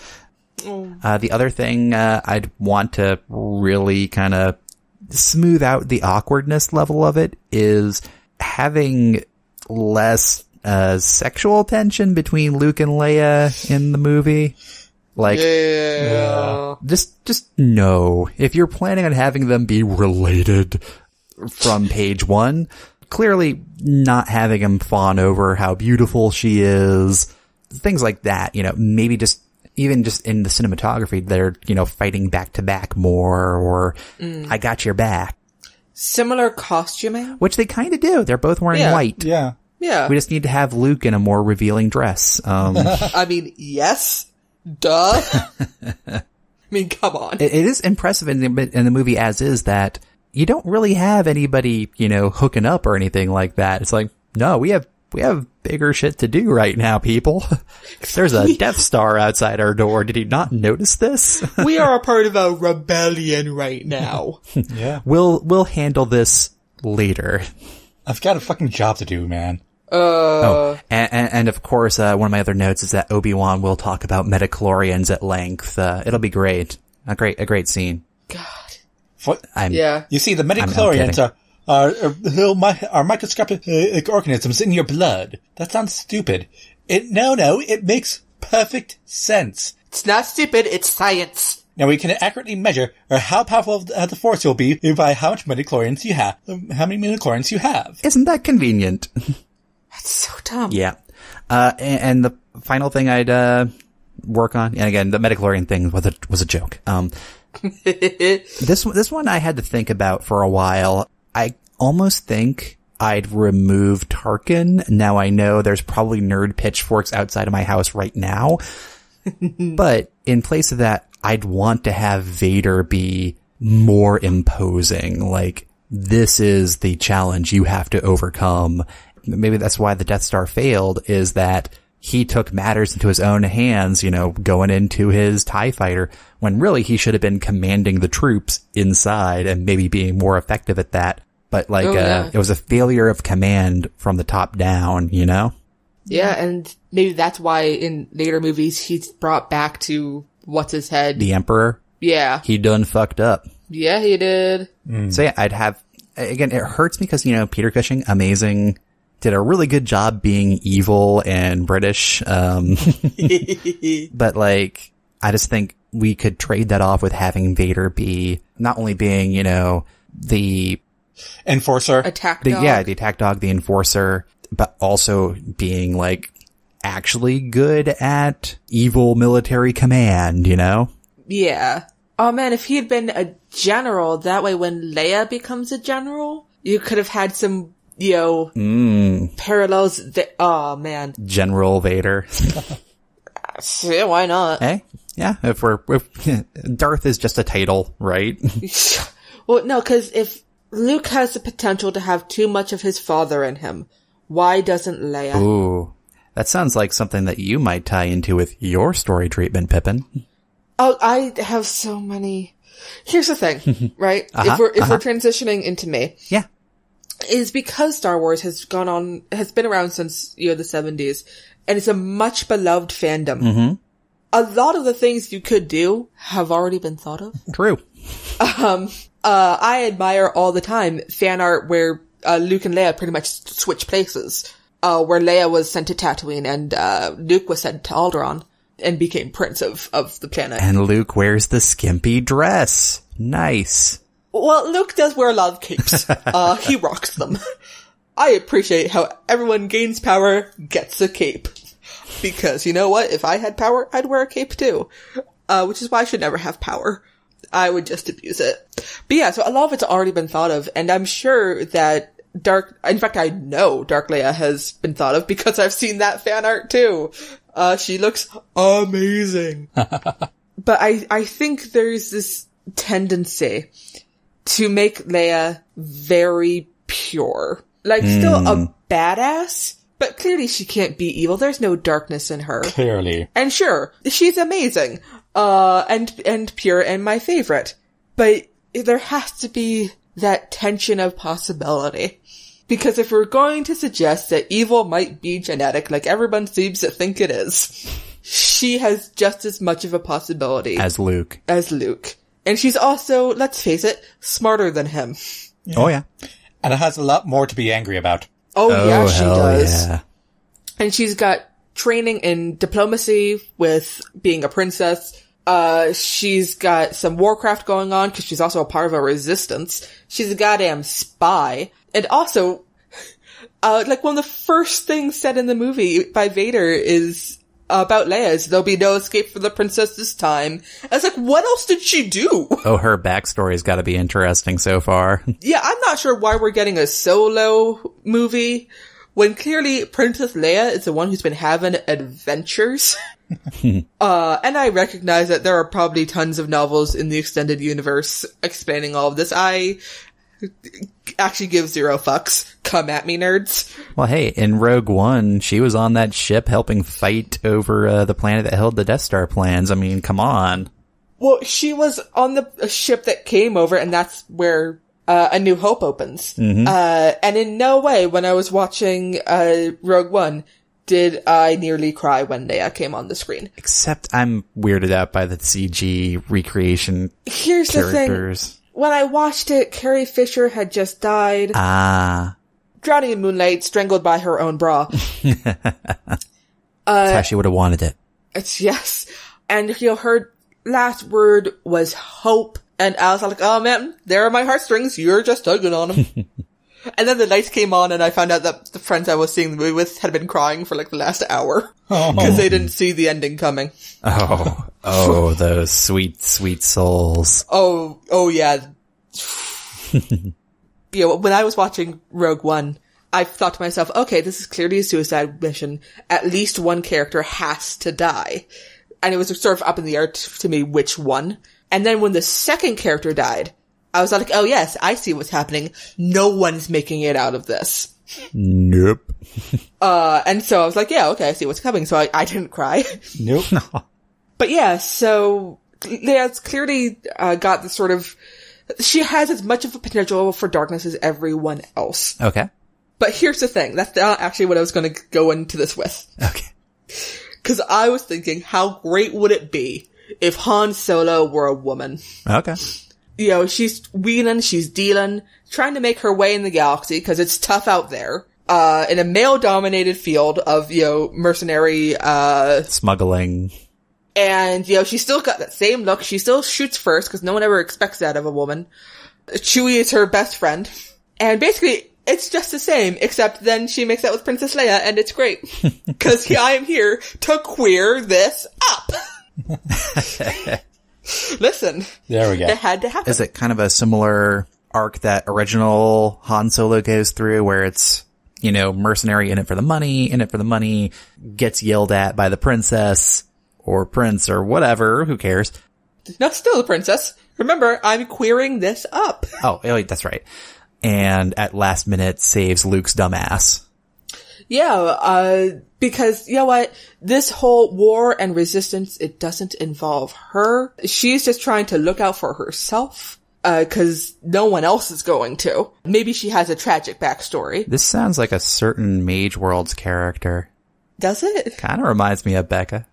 The other thing, I'd want to really kind of smooth out the awkwardness level of it is having less sexual tension between Luke and Leia in the movie. Like, just no. If you're planning on having them be related from page one, clearly not having him fawn over how beautiful she is, things like that, maybe even just in the cinematography, they're, fighting back to back more, or I got your back. Similar costuming? Which they kind of do. They're both wearing Yeah. white. Yeah. Yeah. We just need to have Luke in a more revealing dress. I mean, yes. Duh. I mean, come on. It is impressive in the movie as is that you don't really have anybody, hooking up or anything like that. It's like, no, we have bigger shit to do right now, people. There's a Death Star outside our door. Did you not notice this? We are a part of a rebellion right now. Yeah. We'll handle this later. I've got a fucking job to do, man. And of course, one of my other notes is that Obi-Wan will talk about midichlorians at length. It'll be great. A great scene. God. You see, the midichlorians are microscopic organisms in your blood. That sounds stupid. It makes perfect sense. It's not stupid, it's science. Now we can accurately measure how powerful the force will be by how much midichlorians you have, how many midichlorians you have. Isn't that convenient? That's so dumb. Yeah. And the final thing I'd work on, and again, the midichlorian thing was a joke. This one I had to think about for a while. I almost think I'd remove Tarkin. Now I know there's probably nerd pitchforks outside of my house right now. But in place of that, I'd want to have Vader be more imposing. Like, this is the challenge you have to overcome. Maybe that's why the Death Star failed, is that he took matters into his own hands, going into his TIE fighter, when really he should have been commanding the troops inside and maybe being more effective at that. But it was a failure of command from the top down, Yeah, and maybe that's why in later movies he's brought back to what's his head. The Emperor. Yeah. He done fucked up. Yeah, he did. So yeah, I'd have, again, it hurts because, Peter Cushing, amazing, did a really good job being evil and British. But I just think we could trade that off with having Vader be not only being, the enforcer, attack dog. The attack dog, the enforcer, but also being actually good at evil military command, Yeah. Oh man, if he had been a general, that way when Leia becomes a general, you could have had some, parallels. Oh man. General Vader. Yeah, why not? Hey, yeah, if Darth is just a title, right? Well, no, cause if Luke has the potential to have too much of his father in him, why doesn't Leia? Ooh. That sounds like something that you might tie into with your story treatment, Pippin. Oh, I have so many. Here's the thing, right? If we're transitioning into me. Yeah. Is because Star Wars has been around since, the 70s, and it's a much beloved fandom. Mm-hmm. A lot of the things you could do have already been thought of. True. I admire all the time fan art where, Luke and Leia pretty much switch places. Where Leia was sent to Tatooine and, Luke was sent to Alderaan and became prince of the planet. And Luke wears the skimpy dress. Nice. Well, Luke does wear a lot of capes. He rocks them. I appreciate how everyone gains power, gets a cape. Because, you know what? If I had power, I'd wear a cape too. Which is why I should never have power. I would just abuse it. But yeah, so a lot of it's already been thought of, and I'm sure that in fact, I know Dark Leia has been thought of because I've seen that fan art too. She looks amazing. But I think there's this tendency to make Leia very pure. Still a badass, but clearly she can't be evil. There's no darkness in her. Clearly. And sure, she's amazing. And pure and my favorite. But there has to be that tension of possibility. Because if we're going to suggest that evil might be genetic, like everyone seems to think it is, she has just as much of a possibility as Luke. And she's also, let's face it, smarter than him. Yeah. Oh yeah. And it has a lot more to be angry about. Oh yeah, she does. Yeah. And she's got training in diplomacy with being a princess. She's got some warcraft going on because she's also a part of a resistance. She's a goddamn spy. And also, one of the first things said in the movie by Vader is, about Leia is there'll be no escape for the princess this time. I was like, what else did she do? Oh, her backstory's got to be interesting so far. Yeah, I'm not sure why we're getting a Solo movie when clearly Princess Leia is the one who's been having adventures. And I recognize that there are probably tons of novels in the extended universe explaining all of this. I actually give zero fucks. Come at me, nerds. Well, hey, in Rogue One, she was on that ship helping fight over the planet that held the Death Star plans. I mean, come on. Well, she was on a ship that came over, and that's where A New Hope opens. Mm-hmm. And in no way, when I was watching Rogue One, did I nearly cry when Leia came on the screen. Except I'm weirded out by the CG recreation Here's characters. the thing. When I watched it, Carrie Fisher had just died. Drowning in moonlight, strangled by her own bra. That's how she would have wanted it. Yes. And, her last word was hope. And I was like, oh man, there are my heartstrings. You're just tugging on them. And then the lights came on and I found out that the friends I was seeing the movie with had been crying for the last hour. Because they didn't see the ending coming. Oh, those sweet, sweet souls. Oh yeah. When I was watching Rogue One, I thought to myself, okay, this is clearly a suicide mission. At least one character has to die. And it was sort of up in the air to me which one. And then when the second character died, I was like, oh yes, I see what's happening. No one's making it out of this. Nope. And so I was like, yeah, okay, I see what's coming. So I didn't cry. Nope. But yeah, so Leia's clearly got the sort of, she has as much of a potential for darkness as everyone else. Okay. But here's the thing. That's not actually what I was going to go into this with. Okay. Because I was thinking, how great would it be if Han Solo were a woman? Okay. She's wheeling, she's dealing, trying to make her way in the galaxy because it's tough out there. In a male-dominated field of, mercenary, smuggling. And, she's still got that same look. She still shoots first because no one ever expects that of a woman. Chewie is her best friend. And basically, it's just the same, except then she makes out with Princess Leia and it's great. Because I am here to queer this up. Listen. There we go. It had to happen. Is it kind of a similar arc that original Han Solo goes through where it's, mercenary in it for the money, gets yelled at by the princess or prince or whatever, who cares? No, still the princess. Remember, I'm queering this up. Oh, that's right. And at last minute saves Luke's dumbass. Yeah, because, you know what? This whole war and resistance, it doesn't involve her. She's just trying to look out for herself, cause no one else is going to. Maybe she has a tragic backstory. This sounds like a certain Mage Worlds character. Does it? Kind of reminds me of Becca.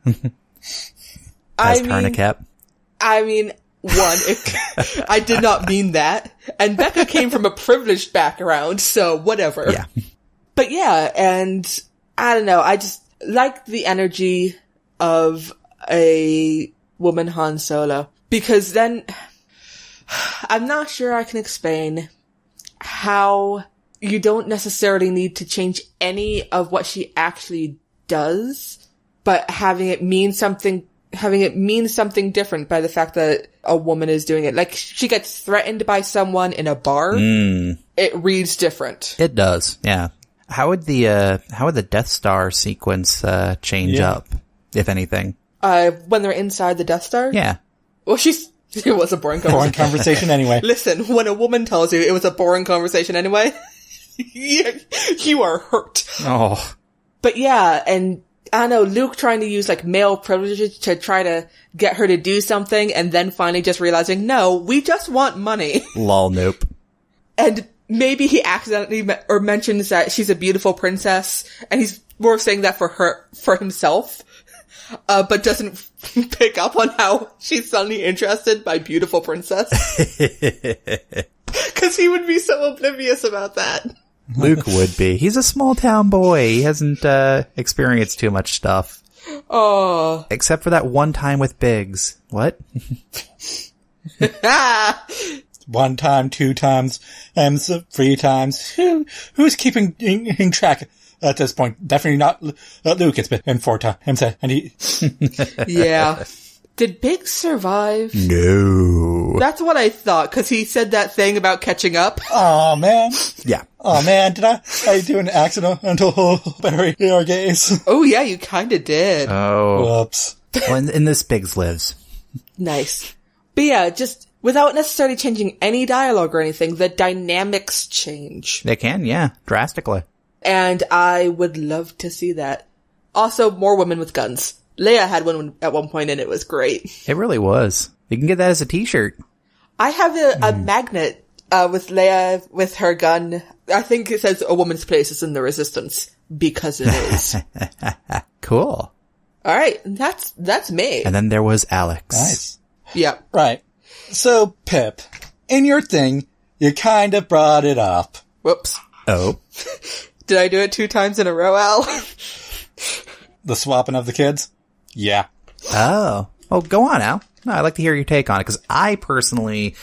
As Carnicap. I did not mean that. And Becca came from a privileged background, so whatever. Yeah. But yeah, and I don't know, I just like the energy of a woman Han Solo. Because then, I'm not sure I can explain how you don't necessarily need to change any of what she actually does, but having it mean something different by the fact that a woman is doing it. Like, she gets threatened by someone in a bar. It reads different. It does, yeah. How would the Death Star sequence change up, if anything? When they're inside the Death Star? Yeah. Well, it was a boring conversation. Boring conversation anyway. Listen, when a woman tells you it was a boring conversation anyway, you are hurt. Oh. But yeah, and I don't know, Luke trying to use male privilege to try to get her to do something and then finally just realizing, no, we just want money. Lol, nope. And maybe he accidentally mentions that she's a beautiful princess and he's more saying that for himself, but doesn't pick up on how she's suddenly interested by beautiful princess. Cause he would be so oblivious about that. Luke would be. He's a small town boy. He hasn't experienced too much stuff. Oh. Except for that one time with Biggs. What? 1 time, 2 times, and 3 times. Who's keeping track? at this point, definitely not Luke. It's been 4 times, and he... Yeah. Did Biggs survive? No. That's what I thought, because he said that thing about catching up. Oh man. Yeah. Oh man, did I do an accidental bury your gaze? Oh yeah, you kinda did. Oh. Whoops. Well, in this Biggs lives. Nice. But yeah, just without necessarily changing any dialogue or anything, the dynamics change. They can, yeah. Drastically. And I would love to see that. Also, more women with guns. Leia had one at one point and it was great. It really was. You can get that as a t-shirt. I have a magnet with Leia with her gun. I think it says a woman's place is in the Resistance, because it is. Cool. Alright, that's me. And then there was Alex. Nice. Yeah. Right. So, Pip, in your thing, you kind of brought it up. Whoops. Oh. Did I do it 2 times in a row, Al? The swapping of the kids? Yeah. Oh. Well, go on, Al. No, I'd like to hear your take on it, because I personally,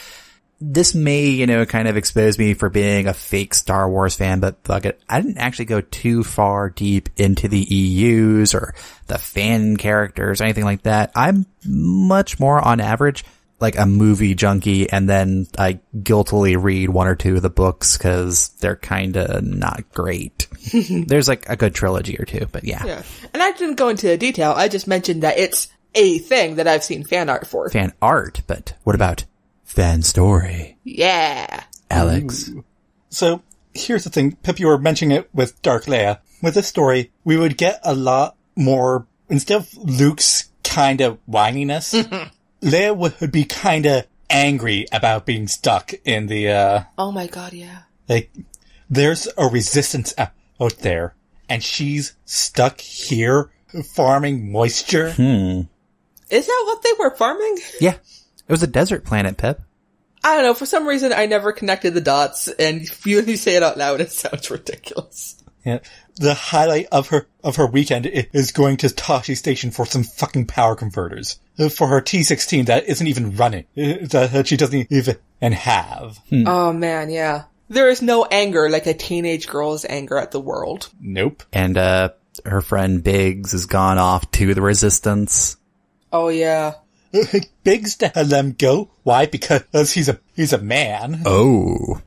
this may, kind of expose me for being a fake Star Wars fan, but fuck it, I didn't actually go too far deep into the EUs or the fan characters or anything like that. I'm much more on average like a movie junkie, and then I guiltily read 1 or 2 of the books because they're kind of not great. There's like a good trilogy or 2, but yeah. And I didn't go into detail. I just mentioned that it's a thing that I've seen fan art for. Fan art, but what about fan story? Yeah. Alex. Ooh. So, here's the thing. Pip, you were mentioning it with Dark Leia. With this story, we would get a lot more, instead of Luke's kind of whininess, Leia would be kind of angry about being stuck in the, Oh my god, yeah. like, there's a resistance out there, and she's stuck here farming moisture. Is that what they were farming? Yeah. It was a desert planet, Pip. I don't know, for some reason I never connected the dots, and when you say it out loud, it sounds ridiculous. Yeah. The highlight of her weekend is going to Tashi Station for some fucking power converters. For her T-16 that isn't even running. That she doesn't even have. Oh man, yeah. There is no anger like a teenage girl's anger at the world. Nope. And, her friend Biggs has gone off to the Resistance. Oh yeah. Biggs to let them go. Why? Because he's a man. Oh.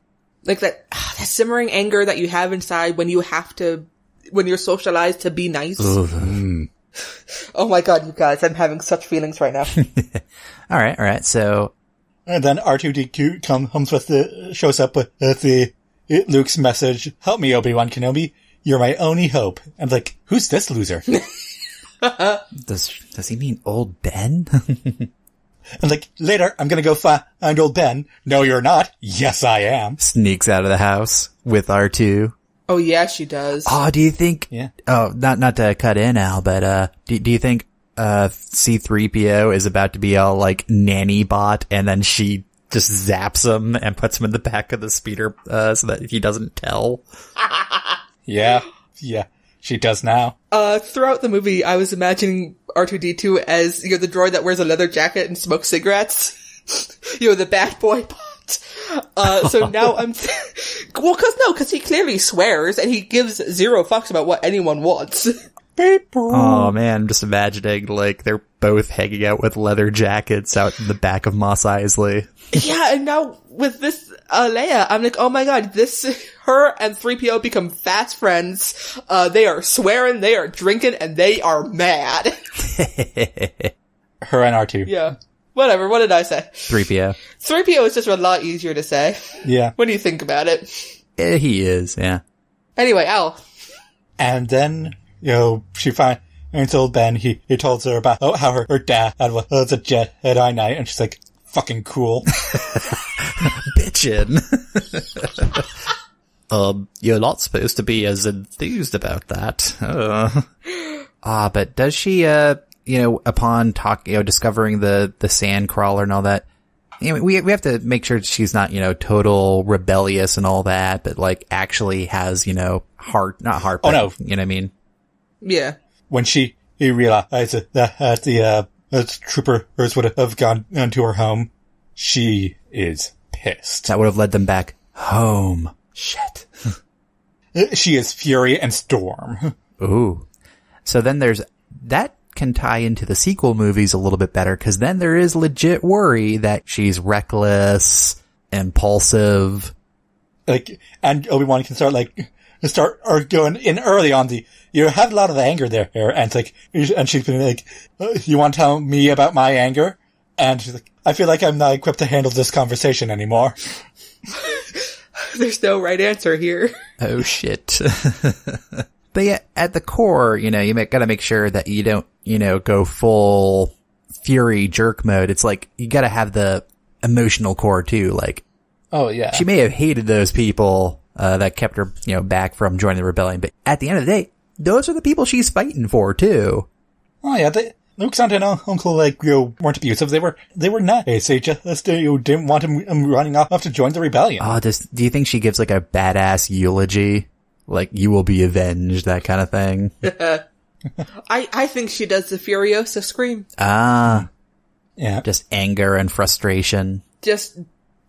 Like that simmering anger that you have inside when you're socialized to be nice. Oh my god, you guys, I'm having such feelings right now. Alright, so. And then R2-D2 comes shows up with Luke's message, "Help me, Obi-Wan Kenobi. You're my only hope." I'm like, who's this loser? Does he mean old Ben? And like, later, I'm gonna go find old Ben. No, you're not. Yes, I am. Sneaks out of the house with R2. Oh yeah, she does. Oh, do you think? Yeah. Oh, not to cut in, Al, but do you think C-3PO is about to be all like nanny bot, and then she just zaps him and puts him in the back of the speeder so that he doesn't tell? Yeah, she does now. Throughout the movie, I was imagining R2-D2 as, the droid that wears a leather jacket and smokes cigarettes. The bad boy bot. So now I'm, cause he clearly swears and he gives 0 fucks about what anyone wants. Oh man, I'm just imagining like they're both hanging out with leather jackets out in the back of Mos Eisley. Yeah, and now with this Leia, I'm like, oh my god, her and 3PO become fast friends. They are swearing, they are drinking, and they are mad. Her and R2. Yeah. Whatever, what did I say? 3PO. 3PO is just a lot easier to say. Yeah. When you think about it. He is, yeah. Anyway, Al. And then, she finds old Ben. He told her about how her dad was a Jedi Knight, and she's like, fucking cool. Bitchin'. You're not supposed to be as enthused about that. But does she, upon discovering the sand crawler and all that, we have to make sure she's not, total rebellious and all that, but like actually has, heart, not heart, but, no. You know what I mean? Yeah. When he realized that the troopers would have gone to her home, she is pissed. That would have led them back home. Shit. She is Fury and Storm. Ooh. So then that can tie into the sequel movies a little bit better, because then there is legit worry that she's reckless, impulsive. And Obi-Wan can start going in early on you have a lot of anger there, and she's been like, you want to tell me about my anger? And she's like, I feel like I'm not equipped to handle this conversation anymore. There's no right answer here. Oh shit. But yeah, at the core, you gotta make sure that you don't, go full Fury jerk mode. It's like, you gotta have the emotional core too, like. Oh yeah. She may have hated those people, that kept her, back from joining the rebellion, but at the end of the day, those are the people she's fighting for too. Oh yeah, Luke's aunt and uncle, weren't abusive. They were nice. They just, didn't want him running off to join the rebellion. Oh, do you think she gives like a badass eulogy? Like, you will be avenged, that kind of thing? I think she does the Furiosa scream. Ah. Yeah. Just anger and frustration.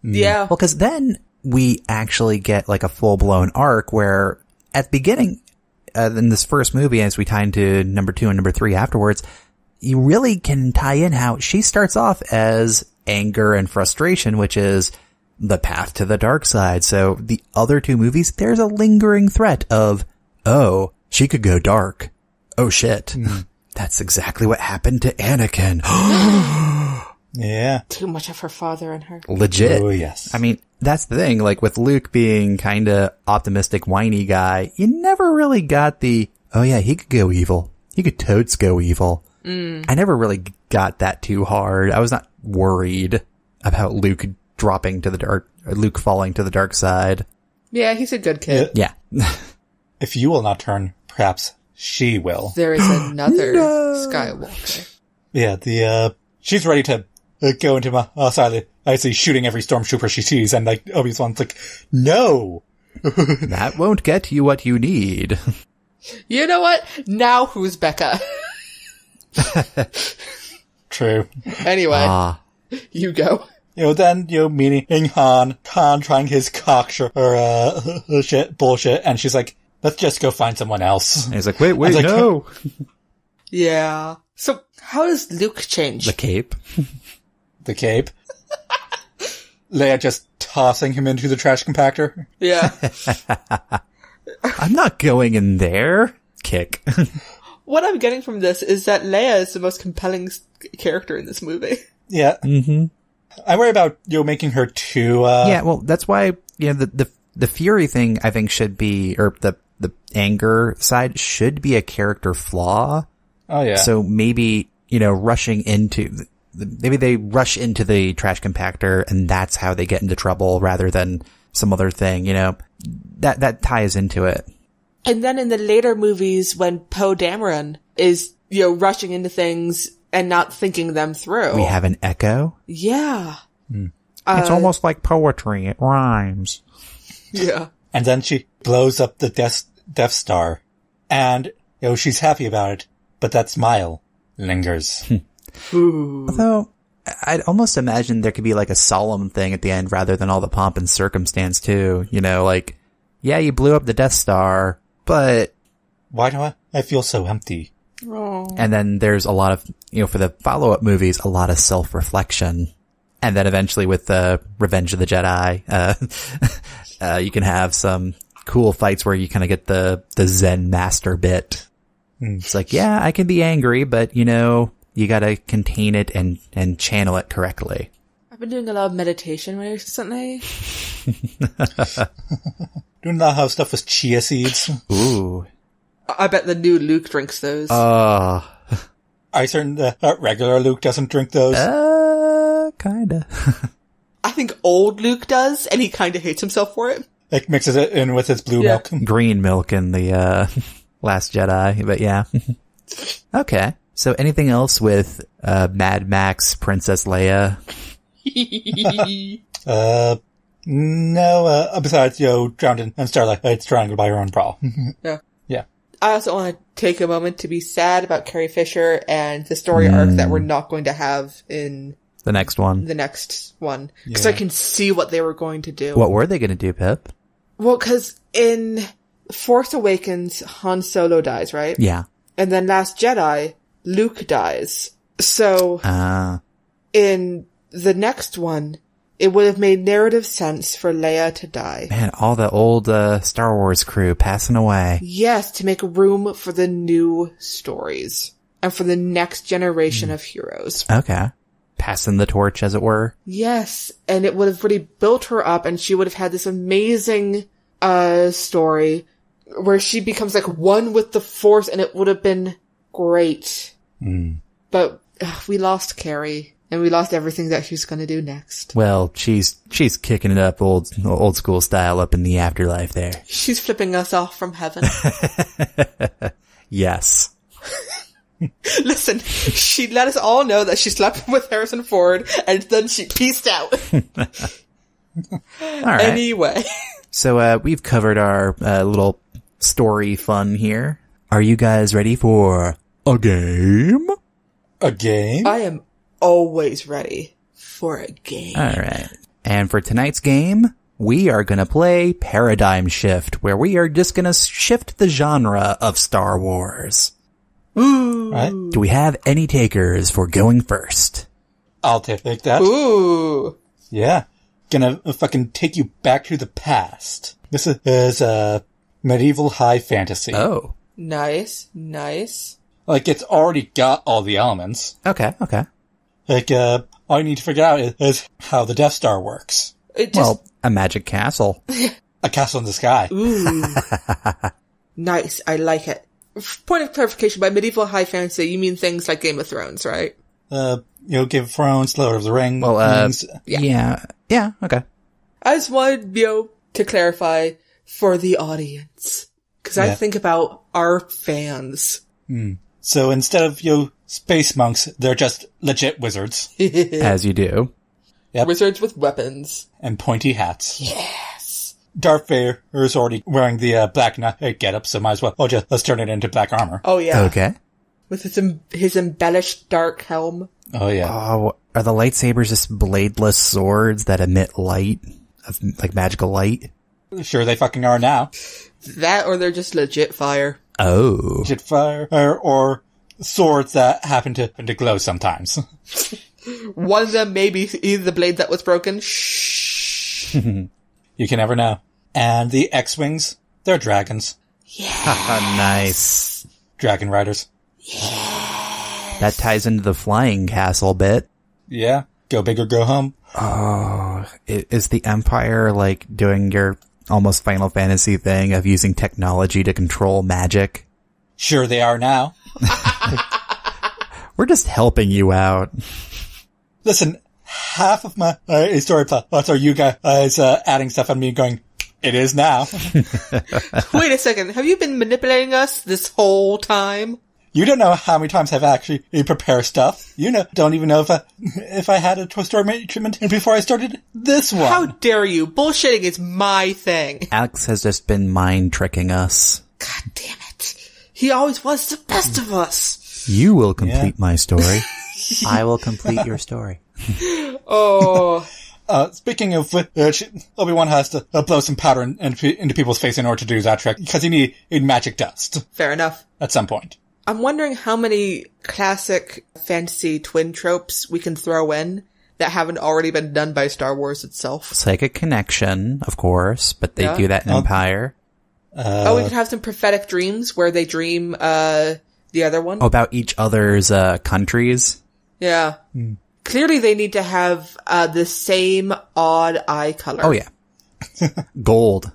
Yeah. Well, cause then we actually get like a full-blown arc where at the beginning, in this first movie, as we tie into number 2 and number 3 afterwards, you really can tie in how she starts off as anger and frustration, which is the path to the dark side. So the other 2 movies, there's a lingering threat of, oh, she could go dark. Oh shit. That's exactly what happened to Anakin. Yeah. Too much of her father in her. Legit. Oh yes. I mean, that's the thing, like with Luke being kinda optimistic, whiny guy, you never really got oh yeah, he could go evil. He could totes go evil. I never really got that too hard. I was not worried about Luke falling to the dark side. Yeah, he's a good kid. Yeah. If you will not turn, perhaps she will. There is another Skywalker. Yeah, she's ready to go into Mos Eisley, shooting every stormtrooper she sees, and Obi-Wan's like, no! That won't get you what you need. You know what? Now who's Becca? True. Anyway, you go. Then, meeting Han trying his bullshit, and she's like, let's just go find someone else. And he's like, wait, no! Yeah. So, how does Luke change? The cape. The cape. Leia just tossing him into the trash compactor. Yeah. I'm not going in there. Kick. What I'm getting from this is that Leia is the most compelling character in this movie. Yeah. Mm-hmm. I worry about, making her too, Yeah, well, that's why, the Fury thing, I think, should be, or the anger side should be a character flaw. Oh, yeah. So maybe, rushing into, maybe they rush into the trash compactor and that's how they get into trouble rather than some other thing, that ties into it. And then in the later movies, when Poe Dameron is, rushing into things and not thinking them through. We have an echo. Yeah. It's almost like poetry. It rhymes. Yeah. And then she blows up the Death Star. And, she's happy about it. But that smile lingers. Although, I'd almost imagine there could be like a solemn thing at the end rather than all the pomp and circumstance too. Yeah, you blew up the Death Star, but... Why do I feel so empty? Oh. And then there's a lot of, for the follow-up movies, a lot of self-reflection. And then eventually with the Revenge of the Jedi, you can have some cool fights where you kind of get the Zen master bit. It's like, yeah, I can be angry, but you gotta contain it and channel it correctly. I've been doing a lot of meditation recently. Doing a lot of stuff with chia seeds. Ooh. I bet the new Luke drinks those. Are you certain that regular Luke doesn't drink those? Kinda. I think old Luke does, and he kinda hates himself for it. Like mixes it in with his blue milk. Green milk in the, Last Jedi, but yeah. Okay. So anything else with, Mad Max, Princess Leia? No, besides, drowned in Starlight, it's triangle by her own brawl. Yeah. Yeah. I also want to take a moment to be sad about Carrie Fisher and the story arc that we're not going to have in the next one. Because I can see what they were going to do. What were they going to do, Pip? Well, because in Force Awakens, Han Solo dies, right? Yeah. And then Last Jedi, Luke dies. So, in the next one, it would have made narrative sense for Leia to die. Man, all the old Star Wars crew passing away. Yes, to make room for the new stories. And for the next generation of heroes. Okay. Passing the torch, as it were. Yes, and it would have really built her up, and she would have had this amazing story where she becomes like one with the Force, and it would have been great. But we lost Carrie, and we lost everything that she was going to do next. Well, she's kicking it up old school style up in the afterlife there. She's flipping us off from heaven. Yes. Listen, she let us all know that she slept with Harrison Ford, and then she peaced out. All right. Anyway. So, we've covered our little story fun here. Are you guys ready for a game? A game? I am always ready for a game. All right. And for tonight's game, we are going to play Paradigm Shift, where we are just going to shift the genre of Star Wars. Ooh. Right. Do we have any takers for going first? I'll take that. Ooh. Yeah. Gonna fucking take you back to the past. This is medieval high fantasy. Oh. Nice. Nice. Like, it's already got all the elements. Okay. Like, all you need to figure out is how the Death Star works. It just, Well, a magic castle. A castle in the sky. ooh. Nice. I like it. Point of clarification, by medieval high fantasy, you mean things like Game of Thrones, right? Game of Thrones, Lord of the Rings. Well, yeah, okay. I just wanted, to clarify for the audience. Because I think about our fans. So instead of, space monks, they're just legit wizards. As you do. Yep. Wizards with weapons. And pointy hats. Yes. Darth Vader is already wearing the Black Knight getup, so might as well, let's turn it into black armor. Oh, yeah. Okay. With his embellished dark helm. Oh, yeah. Oh, are the lightsabers just bladeless swords that emit light? Like magical light? Sure they fucking are now. That, or they're just legit fire. Oh. Legit fire, or swords that happen to glow sometimes. One of them may be either the blade that was broken. Shh. You can never know. And the X-Wings, they're dragons. Nice. Dragon riders. That ties into the flying castle bit. Yeah. Go big or go home. Oh, is the Empire like doing your almost Final Fantasy thing of using technology to control magic? Sure they are now. We're just helping you out. Listen, half of my story plots are you guys adding stuff on me going, it is now. Wait a second. Have you been manipulating us this whole time? You don't know how many times I've actually prepared stuff. Don't even know if I had a story treatment before I started this one. How dare you? Bullshitting is my thing. Alex has just been mind tricking us. God damn it. He always was the best of us. You will complete my story. I will complete your story. Oh. Speaking of which, Obi-Wan has to blow some powder into people's face in order to do that trick, because you need magic dust. Fair enough. At some point. I'm wondering how many classic fantasy twin tropes we can throw in that haven't already been done by Star Wars itself. Psychic connection, of course, but they do that in Empire. We could have some prophetic dreams where they dream the other one. About each other's countries. Yeah. Clearly they need to have the same odd eye color. Oh, yeah. Gold.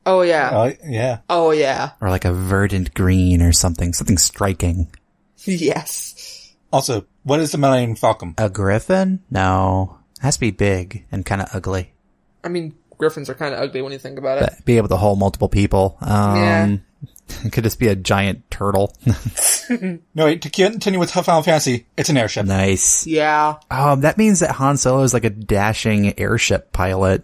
Oh, yeah. Yeah. Oh, yeah. Or like a verdant green or something striking. Yes. Also, what is the Millennium Falcon? A griffin? No. It has to be big and kind of ugly. I mean, griffins are kind of ugly when you think about it. But be able to hold multiple people. Yeah. It could just be a giant turtle. No, wait, to continue with Final Fantasy, it's an airship. Nice. Yeah. That means that Han Solo is like a dashing airship pilot.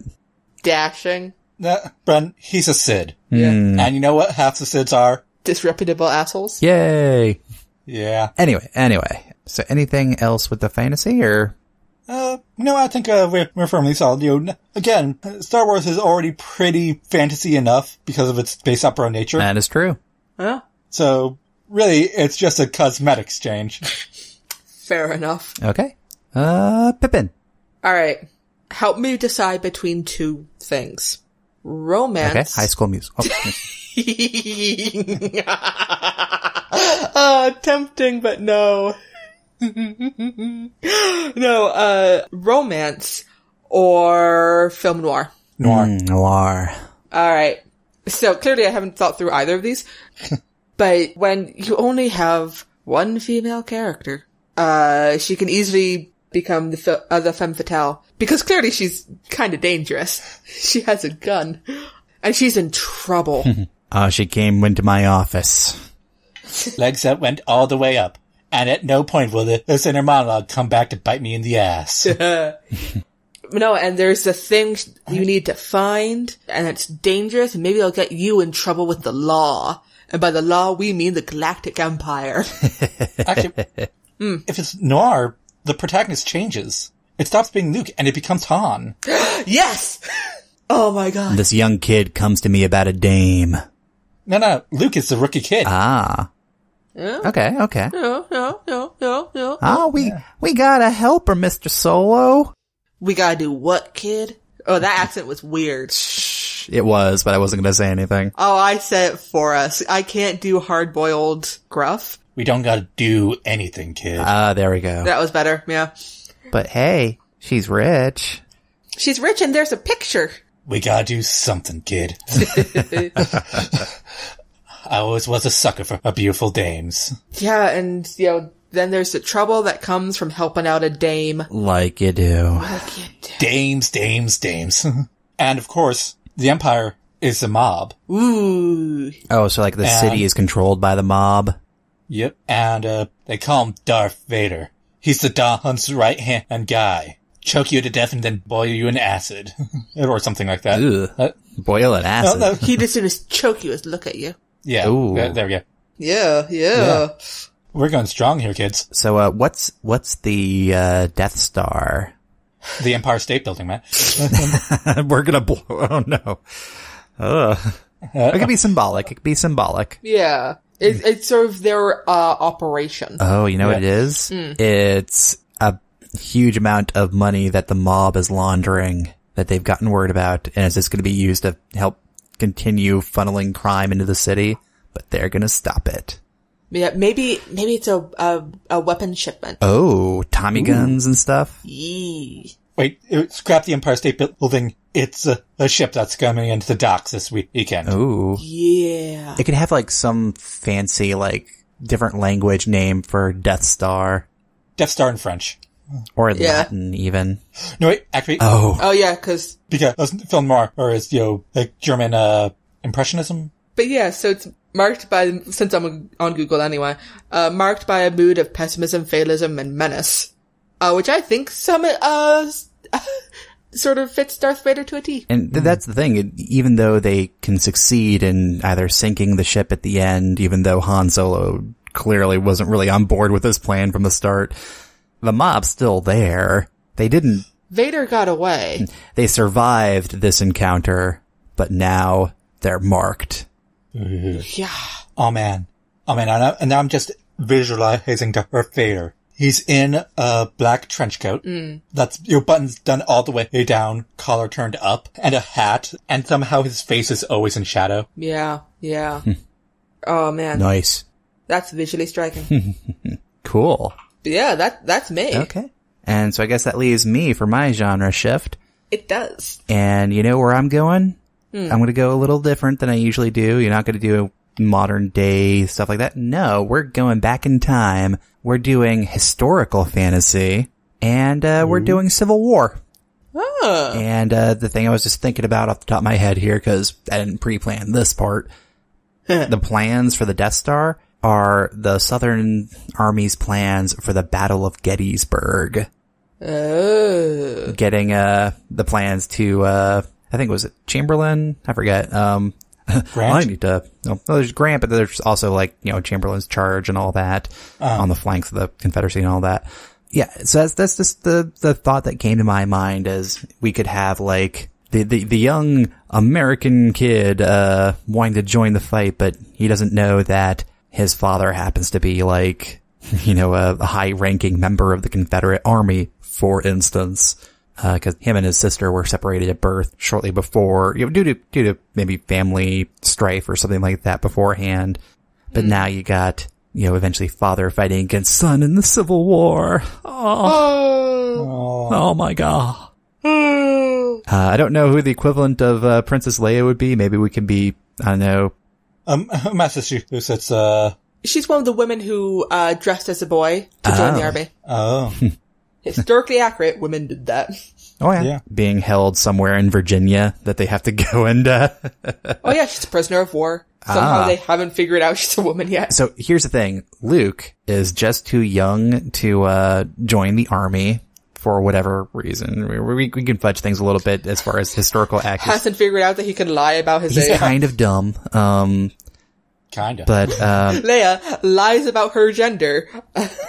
Dashing. Bren, he's a Sid. Yeah. And you know what half the Sids are? Disreputable assholes. Yay. Yeah. Anyway. So anything else with the fantasy or? No, I think we're firmly solid. Again, Star Wars is already pretty fantasy enough because of its space opera nature. That is true. Yeah. So, really, it's just a cosmetics change. Fair enough. Okay. Pippin. All right. Help me decide between two things. Romance. Okay. High School Musical. Oh. Tempting, but no. No, romance or film noir. Noir. All right. So clearly I haven't thought through either of these, but when you only have one female character, she can easily become the femme fatale because clearly she's kind of dangerous. She has a gun and she's in trouble. She came into my office. Legs that went all the way up. And at no point will this inner monologue come back to bite me in the ass. No, and there's a thing you need to find, and it's dangerous, and maybe it'll get you in trouble with the law. And by the law, we mean the Galactic Empire. Actually, if it's noir, the protagonist changes. It stops being Luke, and it becomes Han. Yes! Oh my god. This young kid comes to me about a dame. No, Luke is the rookie kid. Ah. Yeah. Okay. No. We gotta help her, Mr. Solo. We gotta do what, kid? Oh, that accent was weird. It was, but I wasn't gonna say anything. Oh, I said it for us. I can't do hard-boiled gruff. We don't gotta do anything, kid. There we go. That was better, yeah. But hey, she's rich. She's rich and there's a picture. We gotta do something, kid. I always was a sucker for beautiful dames. Yeah, and, then there's the trouble that comes from helping out a dame. Like you do. Dames. And of course, the Empire is the mob. Ooh. Oh, so like the city is controlled by the mob? Yep. And, they call him Darth Vader. He's the Dahn's right-hand guy. Choke you to death and then boil you in acid. Or something like that. Ugh. Boil in acid. No. He'd as soon as choke you as look at you. Yeah. Ooh. There we go. Yeah. We're going strong here, kids. So, what's the, Death Star? The Empire State Building, man. We're gonna blow, oh no. It could be symbolic. Yeah. It's sort of their, operation. Oh, you know what it is? It's a huge amount of money that the mob is laundering that they've gotten word about, and it's just gonna be used to help continue funneling crime into the city, but they're gonna stop it. Yeah, maybe it's a weapon shipment. Oh, Tommy guns and stuff? Yee. Wait, scrap the Empire State Building. It's a ship that's coming into the docks this weekend. Ooh. Yeah. It could have like some fancy, like, different language name for Death Star. Death Star in French. Or Latin, even. No, wait, actually. Oh yeah, because film noir, or is, like German, Impressionism? But yeah, so it's marked by, since I'm on Google anyway, marked by a mood of pessimism, fatalism, and menace. Which I think sort of fits Darth Vader to a T. And that's the thing, even though they can succeed in either sinking the ship at the end, even though Han Solo clearly wasn't really on board with this plan from the start, the mob's still there. Vader got away. They survived this encounter, but now they're marked. Yeah. Oh man. And now I'm just visualizing Darth Vader. He's in a black trench coat. That's buttons done all the way down, collar turned up, and a hat, and somehow his face is always in shadow. Yeah. Oh man. Nice. That's visually striking. Cool. But yeah, that's me. Okay. And so I guess that leaves me for my genre shift. It does. And you know where I'm going? I'm going to go a little different than I usually do. You're not going to do modern day stuff like that. No, we're going back in time. We're doing historical fantasy, and we're doing Civil War. Oh. And the thing I was just thinking about off the top of my head here, because I didn't pre-plan this part, the plans for the Death Star are the Southern Army's plans for the Battle of Gettysburg. Oh. Getting the plans to I think it was Chamberlain? I forget. Grant? I need to, there's Grant, but there's also like, Chamberlain's charge and all that on the flanks of the Confederacy and all that. Yeah, so that's just the thought that came to my mind as we could have like the young American kid wanting to join the fight, but he doesn't know that his father happens to be like, you know, a high-ranking member of the Confederate Army, for instance, because him and his sister were separated at birth shortly before, you know, due to maybe family strife or something like that beforehand. But now you got, you know, eventually father fighting against son in the Civil War. Oh my god. I don't know who the equivalent of Princess Leia would be. Maybe we can be, I don't know. Massachusetts, She's one of the women who dressed as a boy to join the army. Oh. Historically accurate, women did that. Oh yeah. Being held somewhere in Virginia that they have to go and, Oh yeah, she's a prisoner of war. Somehow they haven't figured out she's a woman yet. So here's the thing. Luke is just too young to, join the army for whatever reason. We can fudge things a little bit as far as historical accuracy. Hasn't figured out that he can lie about his He's age. kind of dumb. Kinda. But, Leia lies about her gender.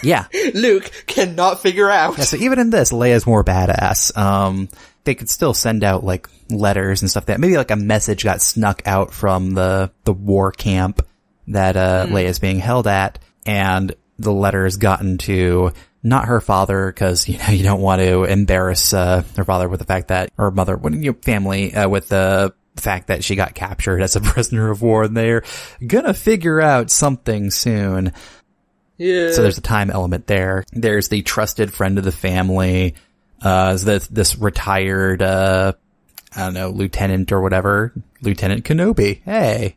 yeah. Luke cannot figure out. Yeah, so even in this, Leia's more badass. They could still send out like letters and stuff that maybe like a message got snuck out from the war camp that, Leia's being held at, and the letter has gotten to not her father, cause, you know, you don't want to embarrass, her father with the fact that, or mother, family, with the fact that she got captured as a prisoner of war, and they're gonna figure out something soon. Yeah. So there's a time element there. There's the trusted friend of the family, this retired, I don't know, lieutenant or whatever, Lieutenant Kenobi. Hey.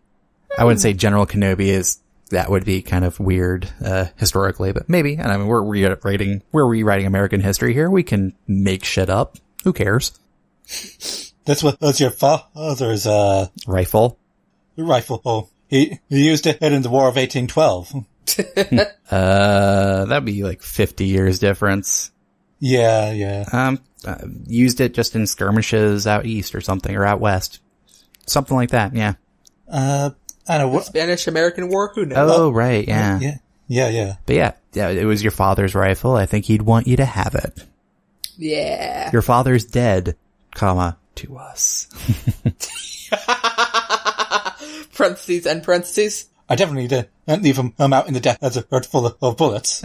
I wouldn't say General Kenobi that would be kind of weird, historically, but maybe. And I mean, we're rewriting American history here. We can make shit up. Who cares? That's your father's, Rifle. rifle. Oh, he used it in the War of 1812. That'd be like 50 years difference. Yeah. Used it just in skirmishes out east or something, or out west. Something like that, yeah. I don't know. Spanish-American War? Who knows? Oh, right, yeah. Yeah. But yeah, it was your father's rifle. I think he'd want you to have it. Yeah. Your father's dead, comma, to us. Parentheses and parentheses. I definitely did leave him out in the desert full of bullets.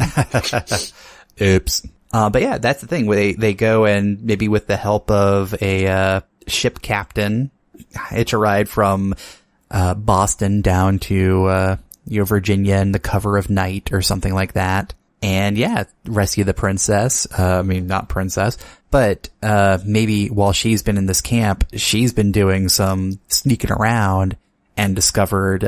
Oops. But yeah, that's the thing. They go and maybe with the help of a, ship captain, hitch a ride from, Boston down to, Virginia in the cover of night or something like that. And yeah, rescue the princess. I mean, not princess, but, maybe while she's been in this camp, she's been doing some sneaking around and discovered,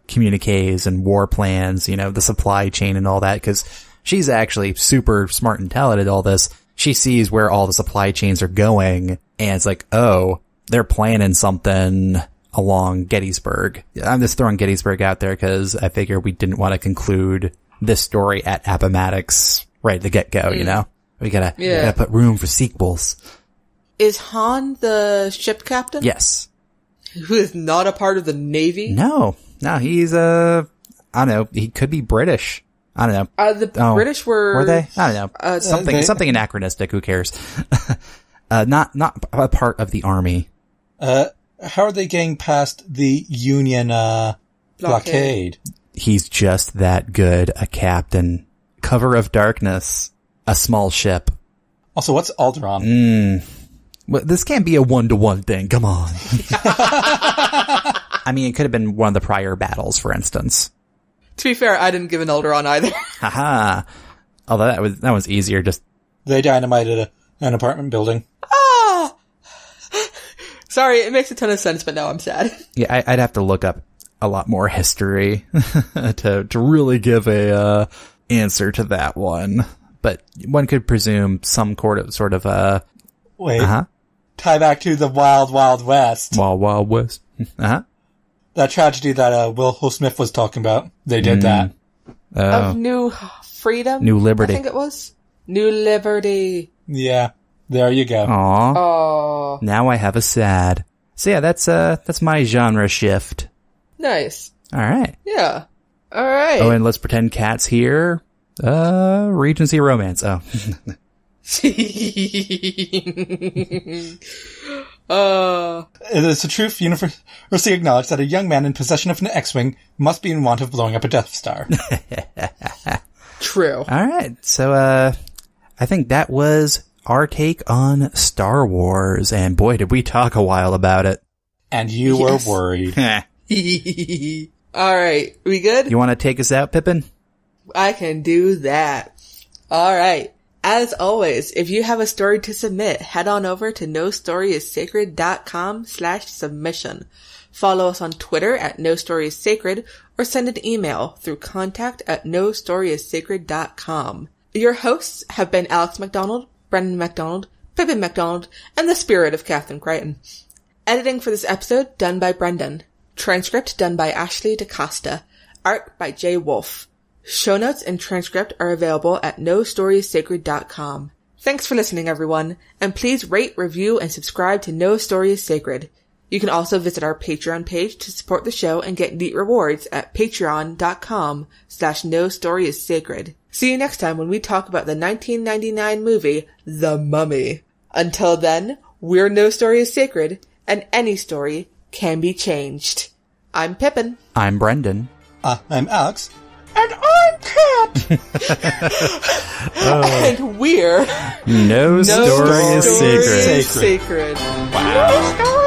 communiques and war plans, you know, the supply chain and all that, 'cause she's actually super smart and talented at all this. She sees where all the supply chains are going, and it's like, oh, they're planning something along Gettysburg. I'm just throwing Gettysburg out there because I figure we didn't want to conclude this story at Appomattox right at the get-go, you know? We gotta put room for sequels. Is Han the ship captain? Yes. Who is not a part of the Navy? No, he's, I don't know, he could be British. I don't know. The British were they? I don't know. Something anachronistic. Who cares? Not a part of the army. How are they getting past the Union, blockade? He's just that good a captain. Cover of darkness. A small ship. Also, what's Alderaan? Well, this can't be a 1-to-1 thing. Come on. I mean, it could have been one of the prior battles, for instance. To be fair, I didn't give an Alderaan either. Haha. Although that was easier. Just They dynamited an apartment building. Sorry, it makes a ton of sense, but now I'm sad. yeah, I'd have to look up a lot more history to really give a answer to that one. But one could presume some sort of Wait. Tie back to the Wild Wild West. Wild West. That tragedy that Will Smith was talking about. They did that. Of New Freedom? New Liberty. I think it was. New Liberty. Yeah. There you go. Aw. Oh. Now I have a sad. So yeah, that's my genre shift. Nice. Alright. Yeah. Alright. Oh, and let's pretend Kat's here. Regency romance. Oh. It is a truth universally acknowledged that a young man in possession of an X-Wing must be in want of blowing up a Death Star. True. All right. So, I think that was our take on Star Wars. And boy, did we talk a while about it. And you were worried. All right. We good? You want to take us out, Pippin? I can do that. All right. As always, if you have a story to submit, head on over to nostoryissacred.com/submission. Follow us on Twitter at nostoryissacred or send an email through contact@nostoryiссacred.com. Your hosts have been Alex McDonald, Brendan McDonald, Pippin McDonald, and the spirit of Catherine Crichton. Editing for this episode done by Brendan. Transcript done by Ashley DaCosta. Art by Jay Wolf. Show notes and transcript are available at nostoryissacred.com. Thanks for listening, everyone, and please rate, review, and subscribe to No Story is Sacred. You can also visit our Patreon page to support the show and get neat rewards at patreon.com/nostoryissacred. See you next time when we talk about the 1999 movie, The Mummy. Until then, we're No Story is Sacred, and any story can be changed. I'm Pippin. I'm Brendan. I'm Alex. And I'm Kat! And we're No Story is Sacred. Sacred. Wow.